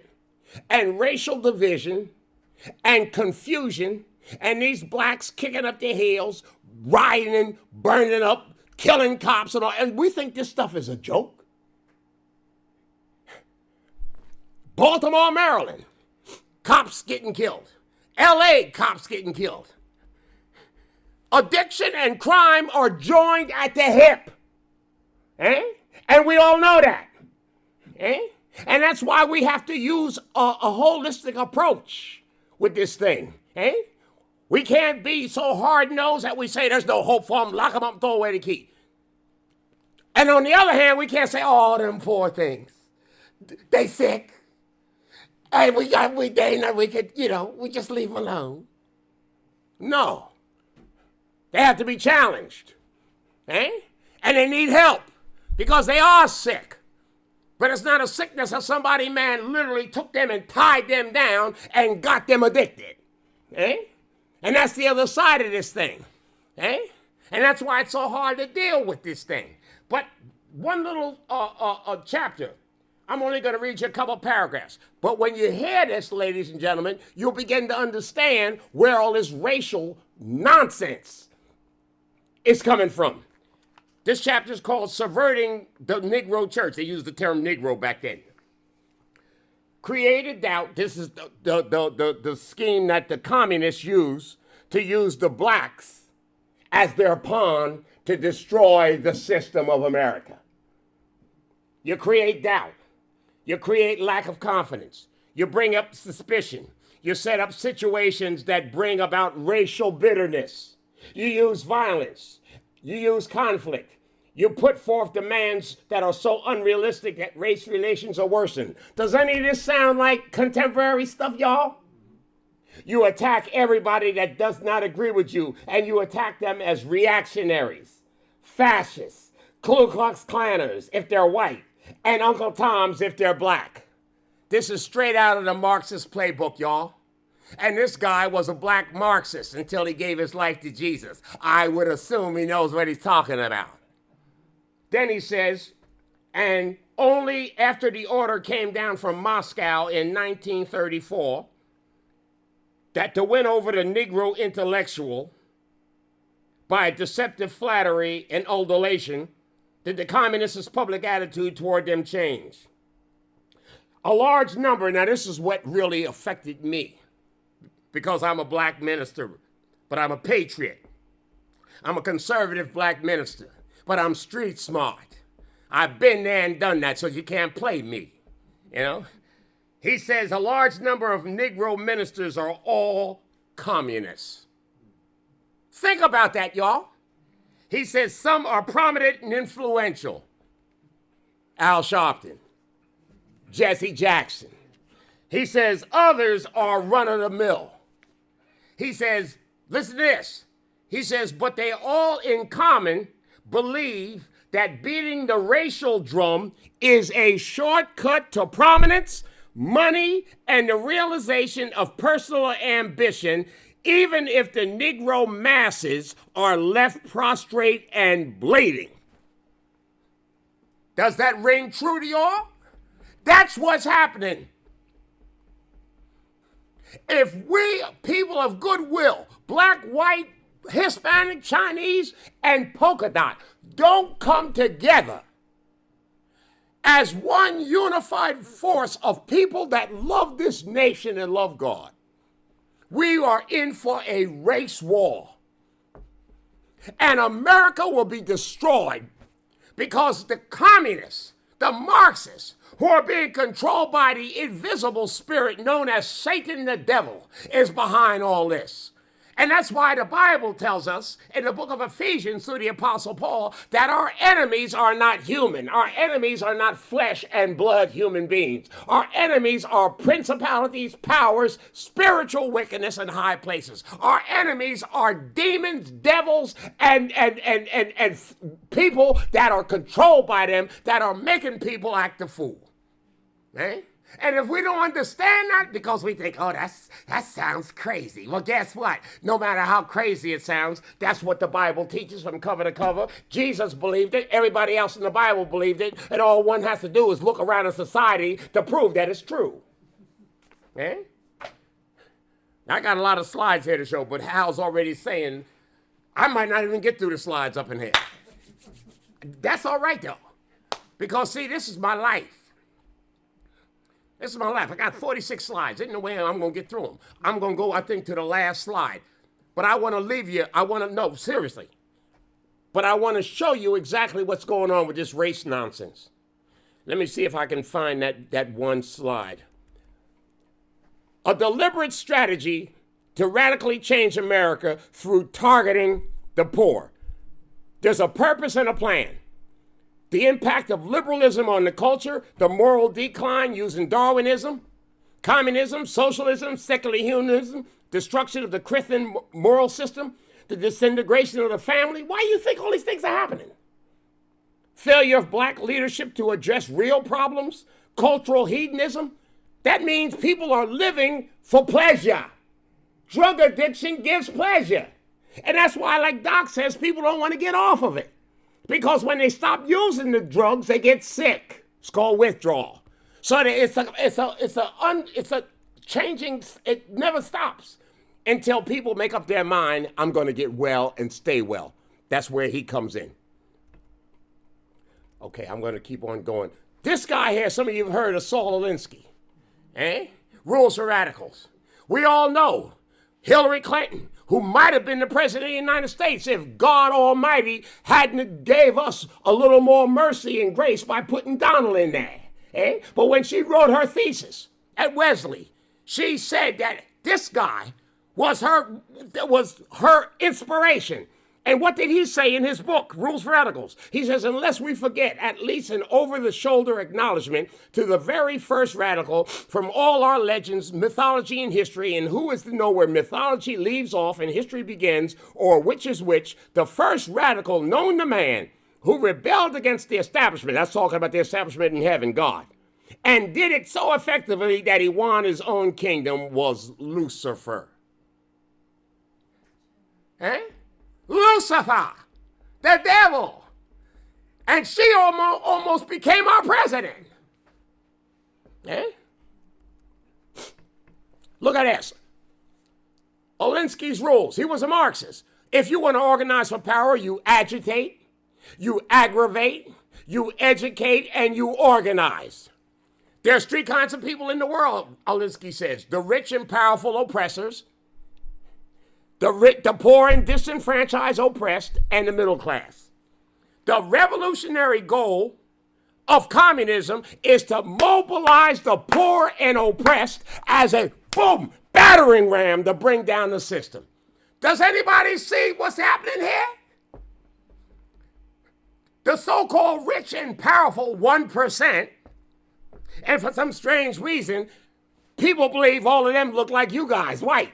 and racial division and confusion and these blacks kicking up their heels, rioting, burning up, killing cops and all. And we think this stuff is a joke. Baltimore, Maryland, cops getting killed. LA, cops getting killed. Addiction and crime are joined at the hip. And we all know that. And that's why we have to use a holistic approach with this thing. We can't be so hard-nosed that we say there's no hope for them, lock them up, throw away the key. And on the other hand, we can't say, oh, them poor things. They sick. And we could, we just leave them alone. No. They have to be challenged. And they need help because they are sick. But it's not a sickness of somebody, man, literally took them and tied them down and got them addicted. And that's the other side of this thing. And that's why it's so hard to deal with this thing. But one little chapter. I'm only going to read you a couple paragraphs. But when you hear this, ladies and gentlemen, you'll begin to understand where all this racial nonsense is coming from. This chapter is called Subverting the Negro Church. They used the term Negro back then. Created doubt. This is the scheme that the communists use to use the blacks as their pawn to destroy the system of America. You create doubt. You create lack of confidence. You bring up suspicion. You set up situations that bring about racial bitterness. You use violence. You use conflict. You put forth demands that are so unrealistic that race relations are worsened. Does any of this sound like contemporary stuff, y'all? You attack everybody that does not agree with you, and you attack them as reactionaries, fascists, Ku Klux Klanners if they're white, and Uncle Toms if they're black. This is straight out of the Marxist playbook, y'all. And this guy was a black Marxist until he gave his life to Jesus. I would assume he knows what he's talking about. Then he says, and only after the order came down from Moscow in 1934 that to win over the Negro intellectual by deceptive flattery and adulation did the communists' public attitude toward them change. A large number, now this is what really affected me, because I'm a black minister, but I'm a patriot. I'm a conservative black minister, but I'm street smart. I've been there and done that, so you can't play me, you know? He says a large number of Negro ministers are all communists. Think about that, y'all. He says some are prominent and influential. Al Sharpton, Jesse Jackson. He says others are run-of-the-mill. He says, listen to this. He says, but they all in common believe that beating the racial drum is a shortcut to prominence, money, and the realization of personal ambition, even if the Negro masses are left prostrate and bleeding. Does that ring true to y'all? That's what's happening. If we, people of goodwill, black, white, Hispanic, Chinese, and polka dot, don't come together as one unified force of people that love this nation and love God, we are in for a race war. And America will be destroyed because the communists, the Marxists, who are being controlled by the invisible spirit known as Satan the devil, is behind all this. And that's why the Bible tells us in the book of Ephesians through the Apostle Paul that our enemies are not human. Our enemies are not flesh and blood human beings. Our enemies are principalities, powers, spiritual wickedness in high places. Our enemies are demons, devils, and people that are controlled by them that are making people act a fool. Eh? And if we don't understand that, because we think, oh, that sounds crazy. Well, guess what? No matter how crazy it sounds, that's what the Bible teaches from cover to cover. Jesus believed it. Everybody else in the Bible believed it. And all one has to do is look around in society to prove that it's true. Eh? I got a lot of slides here to show, but Hal's already saying I might not even get through the slides up in here. That's all right, though. Because, see, this is my life. This is my life. I got 46 slides. Ain't no way I'm going to get through them. I'm going to go, I think, to the last slide. But I want to leave you, I want to know, seriously. But I want to show you exactly what's going on with this race nonsense. Let me see if I can find that one slide. A deliberate strategy to radically change America through targeting the poor. There's a purpose and a plan. The impact of liberalism on the culture, the moral decline using Darwinism, communism, socialism, secular humanism, destruction of the Christian moral system, the disintegration of the family. Why do you think all these things are happening? Failure of black leadership to address real problems, cultural hedonism. That means people are living for pleasure. Drug addiction gives pleasure. And that's why, like Doc says, people don't want to get off of it. Because when they stop using the drugs, they get sick. It's called withdrawal. So it's a changing, it never stops until people make up their mind, I'm going to get well and stay well. That's where he comes in. Okay, I'm going to keep on going. This guy here, some of you have heard of Saul Alinsky. Rules for Radicals. We all know Hillary Clinton, who might have been the president of the United States if God Almighty hadn't gave us a little more mercy and grace by putting Donald in there. But when she wrote her thesis at Wesley, she said that this guy was her inspiration. And what did he say in his book, Rules for Radicals? He says, unless we forget at least an over-the-shoulder acknowledgement to the very first radical from all our legends, mythology, and history, and who is to know where mythology leaves off and history begins, or which is which, the first radical known to man who rebelled against the establishment. That's talking about the establishment in heaven, God. And did it so effectively that he won his own kingdom was Lucifer. Eh? Lucifer, the devil. And she almost became our president. Eh? Look at this. Olinsky's rules. He was a Marxist. If you want to organize for power, you agitate, you aggravate, you educate, and you organize. There are three kinds of people in the world, Olinsky says. The rich and powerful oppressors, the poor and disenfranchised oppressed, and the middle class. The revolutionary goal of communism is to mobilize the poor and oppressed as a, boom, battering ram to bring down the system. Does anybody see what's happening here? The so-called rich and powerful 1%, and for some strange reason, people believe all of them look like you guys, white.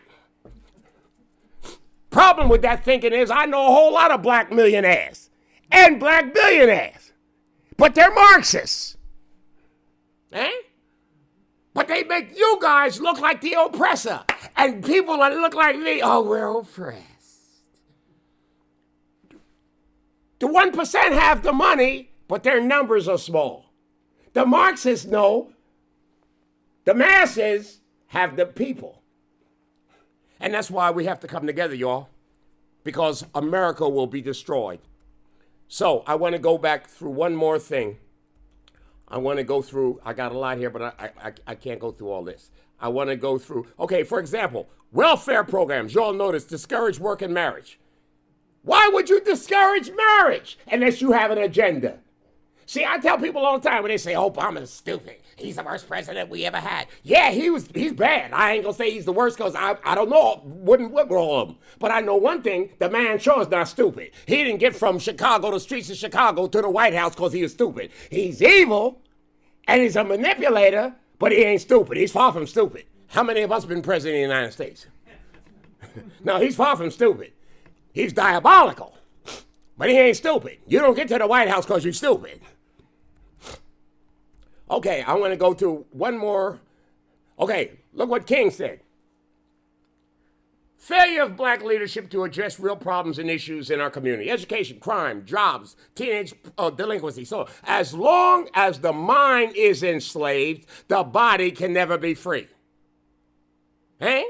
Problem with that thinking is I know a whole lot of black millionaires and black billionaires, but they're Marxists. Eh? But they make you guys look like the oppressor. And people that look like me, oh, we're oppressed. The 1% have the money, but their numbers are small. The Marxists know the masses have the people. And that's why we have to come together, y'all, because America will be destroyed. So I want to go back through one more thing. I want to go through, I got a lot here, but I can't go through all this. I want to go through, okay, for example, welfare programs. You all notice, discourage work and marriage. Why would you discourage marriage unless you have an agenda? See, I tell people all the time when they say, Obama's stupid. He's the worst president we ever had. Yeah, he's bad. I ain't gonna say he's the worst because I don't know, wouldn't roll him. But I know one thing, the man sure is not stupid. He didn't get from Chicago, the streets of Chicago, to the White House because he was stupid. He's evil and he's a manipulator, but he ain't stupid. He's far from stupid. How many of us have been president of the United States? No, he's far from stupid. He's diabolical, but he ain't stupid. You don't get to the White House because you're stupid. Okay, I want to go to one more. Okay, look what King said. Failure of black leadership to address real problems and issues in our community. Education, crime, jobs, teenage delinquency. So as long as the mind is enslaved, the body can never be free. Eh?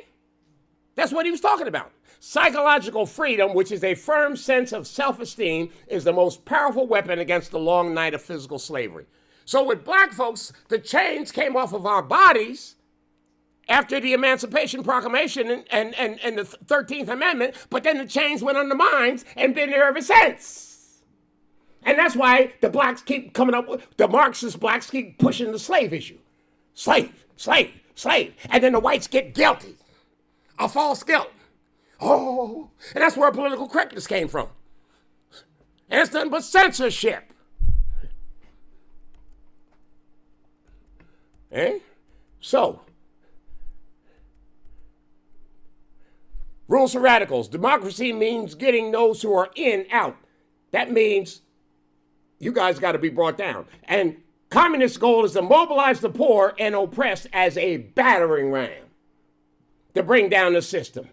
That's what he was talking about. Psychological freedom, which is a firm sense of self-esteem, is the most powerful weapon against the long night of physical slavery. So with black folks, the chains came off of our bodies after the Emancipation Proclamation and the 13th Amendment, but then the chains went on the minds and been there ever since. And that's why the blacks keep coming up with, the Marxist blacks keep pushing the slave issue. Slave, slave, slave. And then the whites get guilty, a false guilt. Oh, and that's where political correctness came from. And it's nothing but censorship. Eh? So, rules for radicals. Democracy means getting those who are in out. That means you guys got to be brought down. And communist goal is to mobilize the poor and oppressed as a battering ram to bring down the system.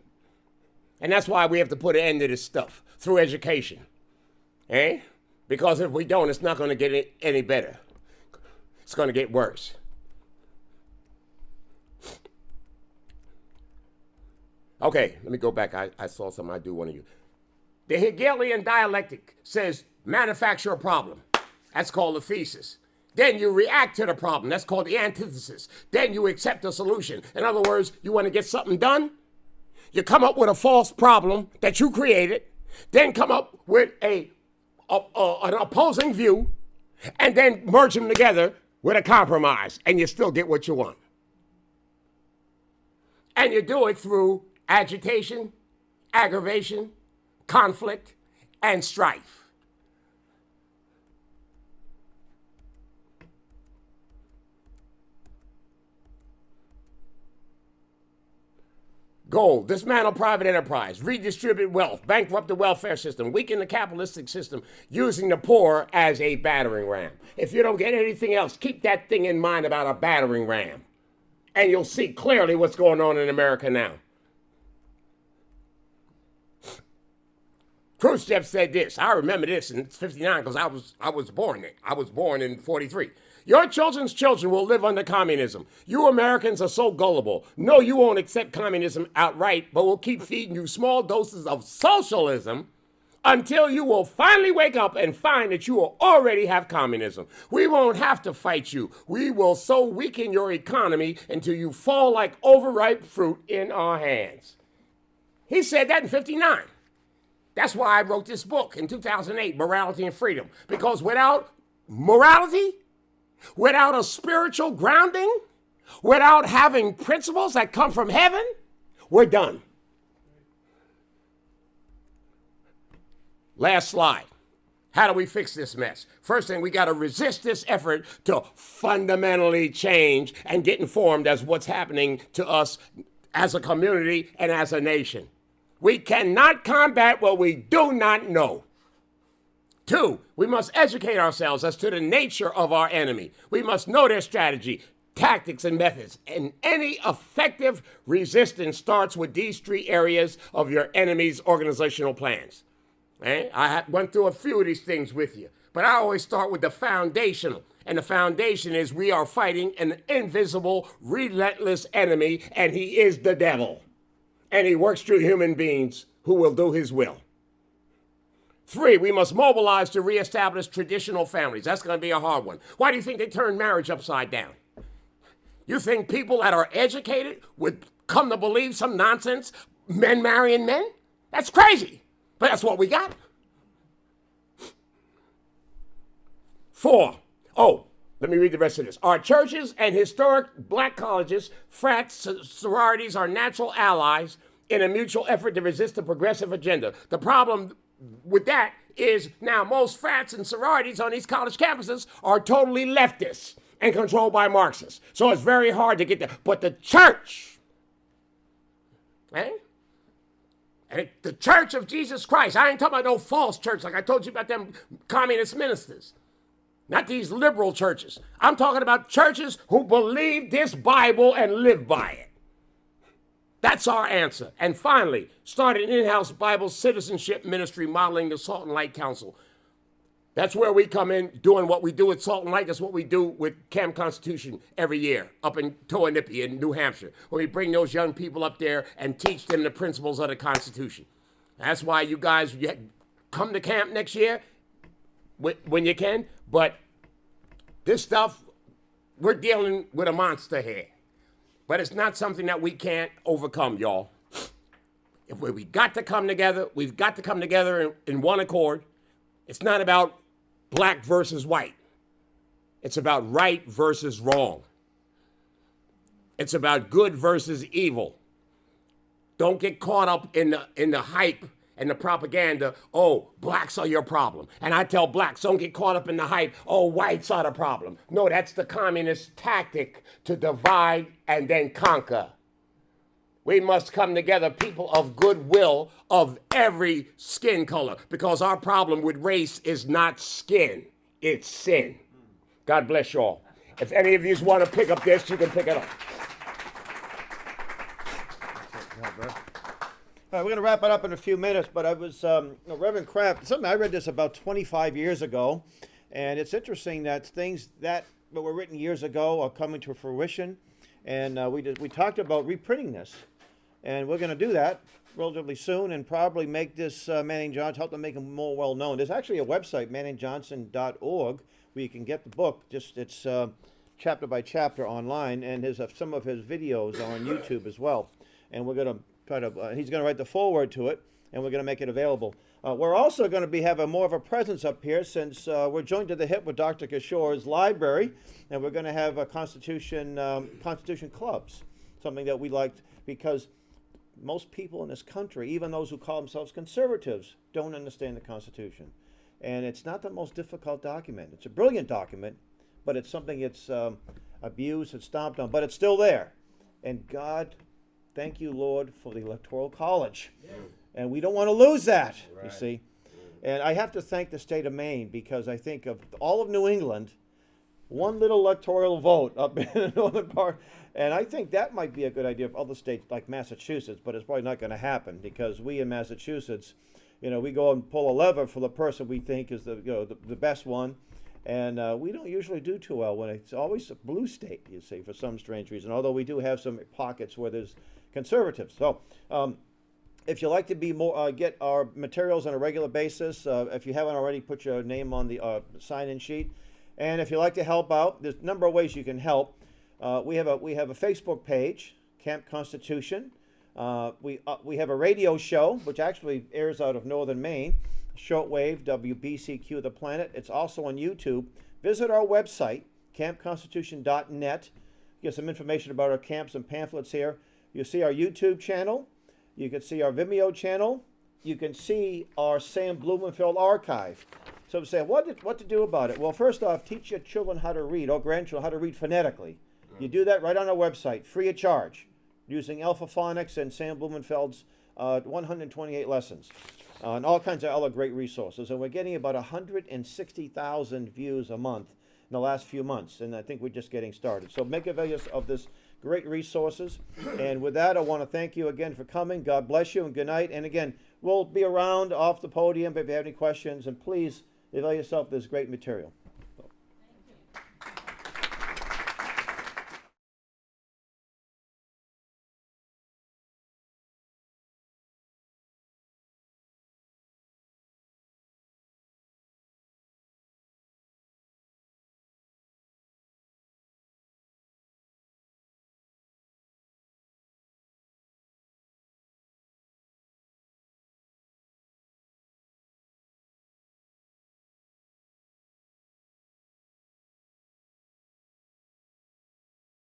And that's why we have to put an end to this stuff through education. Eh? Because if we don't, it's not going to get any better. It's going to get worse. Okay, let me go back. I saw something I do want to use. The Hegelian dialectic says manufacture a problem. That's called the thesis. Then you react to the problem. That's called the antithesis. Then you accept the solution. In other words, you want to get something done? You come up with a false problem that you created, then come up with an opposing view, and then merge them together with a compromise, and you still get what you want. And you do it through agitation, aggravation, conflict, and strife. Gold, dismantle private enterprise, redistribute wealth, bankrupt the welfare system, weaken the capitalistic system, using the poor as a battering ram. If you don't get anything else, keep that thing in mind about a battering ram. And you'll see clearly what's going on in America now. Khrushchev said this. I remember this in '59 because I was born then. I was born in '43. Your children's children will live under communism. You Americans are so gullible. No, you won't accept communism outright, but we'll keep feeding you small doses of socialism until you will finally wake up and find that you will already have communism. We won't have to fight you. We will so weaken your economy until you fall like overripe fruit in our hands. He said that in '59. That's why I wrote this book in 2008, Morality and Freedom. Because without morality, without a spiritual grounding, without having principles that come from heaven, we're done. Last slide. How do we fix this mess? First thing, we got to resist this effort to fundamentally change and get informed as what's happening to us as a community and as a nation. We cannot combat what we do not know. 2, we must educate ourselves as to the nature of our enemy. We must know their strategy, tactics, and methods. And any effective resistance starts with these 3 areas of your enemy's organizational plans. I went through a few of these things with you, but I always start with the foundational. And the foundation is we are fighting an invisible, relentless enemy, and he is the devil. And he works through human beings who will do his will. 3, we must mobilize to reestablish traditional families. That's going to be a hard one. Why do you think they turned marriage upside down? You think people that are educated would come to believe some nonsense, men marrying men? That's crazy, but that's what we got. 4, let me read the rest of this. Our churches and historic black colleges, frats, sororities are natural allies in a mutual effort to resist the progressive agenda. The problem with that is now most frats and sororities on these college campuses are totally leftists and controlled by Marxists. So it's very hard to get there. But the church, and the Church of Jesus Christ, I ain't talking about no false church like I told you about them communist ministers. Not these liberal churches. I'm talking about churches who believe this Bible and live by it. That's our answer. And finally, start an in-house Bible citizenship ministry modeling the Salt and Light Council. That's where we come in doing what we do at Salt and Light. That's what we do with Camp Constitution every year up in Toanippi in New Hampshire, where we bring those young people up there and teach them the principles of the Constitution. That's why you guys come to camp next year when you can. But this stuff, we're dealing with a monster here. But it's not something that we can't overcome, y'all. If we got to come together, we've got to come together in one accord. It's not about black versus white. It's about right versus wrong. It's about good versus evil. Don't get caught up in the hype and the propaganda, blacks are your problem. And I tell blacks, don't get caught up in the hype, whites are the problem. No, that's the communist tactic to divide and then conquer. We must come together, people of goodwill of every skin color, because our problem with race is not skin, it's sin. God bless you all. If any of you want to pick up this, you can pick it up. All right, we're going to wrap it up in a few minutes, but I was, Reverend Kraft, something I read this about 25 years ago, and it's interesting that things that were written years ago are coming to fruition, and we talked about reprinting this, and we're going to do that relatively soon and probably make this Manning Johnson, help to make him more well known. There's actually a website, manningjohnson.org, where you can get the book. It's chapter by chapter online, and there's some of his videos on YouTube as well, and we're going to he's going to write the foreword to it, and we're going to make it available. We're also going to have more of a presence up here since we're joined to the hip with Dr. Kishore's library, and we're going to have a Constitution clubs, something that we liked because most people in this country, even those who call themselves conservatives, don't understand the Constitution. And it's not the most difficult document. It's a brilliant document, but it's something it's abused, it's stomped on, but it's still there. And God thank you, Lord, for the Electoral College. And we don't want to lose that, you see. And I have to thank the state of Maine, because I think of all of New England, one little electoral vote up in the northern part, and I think that might be a good idea for other states like Massachusetts, but it's probably not going to happen, because we in Massachusetts, we go and pull a lever for the person we think is the best one, and we don't usually do too well when it's always a blue state, you see, for some strange reason, although we do have some pockets where there's conservatives. So if you like to be more, get our materials on a regular basis, if you haven't already, put your name on the sign-in sheet. And if you like to help out, there's a number of ways you can help. We have a Facebook page, Camp Constitution. We have a radio show, which actually airs out of northern Maine, shortwave, WBCQ The Planet. It's also on YouTube. Visit our website, campconstitution.net. Get some information about our camps and pamphlets here. You'll see our YouTube channel. You can see our Vimeo channel. You can see our Sam Blumenfeld archive. So I'm saying, what to do about it? Well, first off, teach your children how to read, or grandchildren how to read phonetically. You do that right on our website, free of charge, using Alpha Phonics and Sam Blumenfeld's 128 lessons, and all kinds of other great resources. And we're getting about 160,000 views a month in the last few months, and I think we're just getting started. So make avail of this great resources. And with that, I want to thank you again for coming. God bless you, and good night. And again, we'll be around off the podium if you have any questions, and please avail yourself of this great material.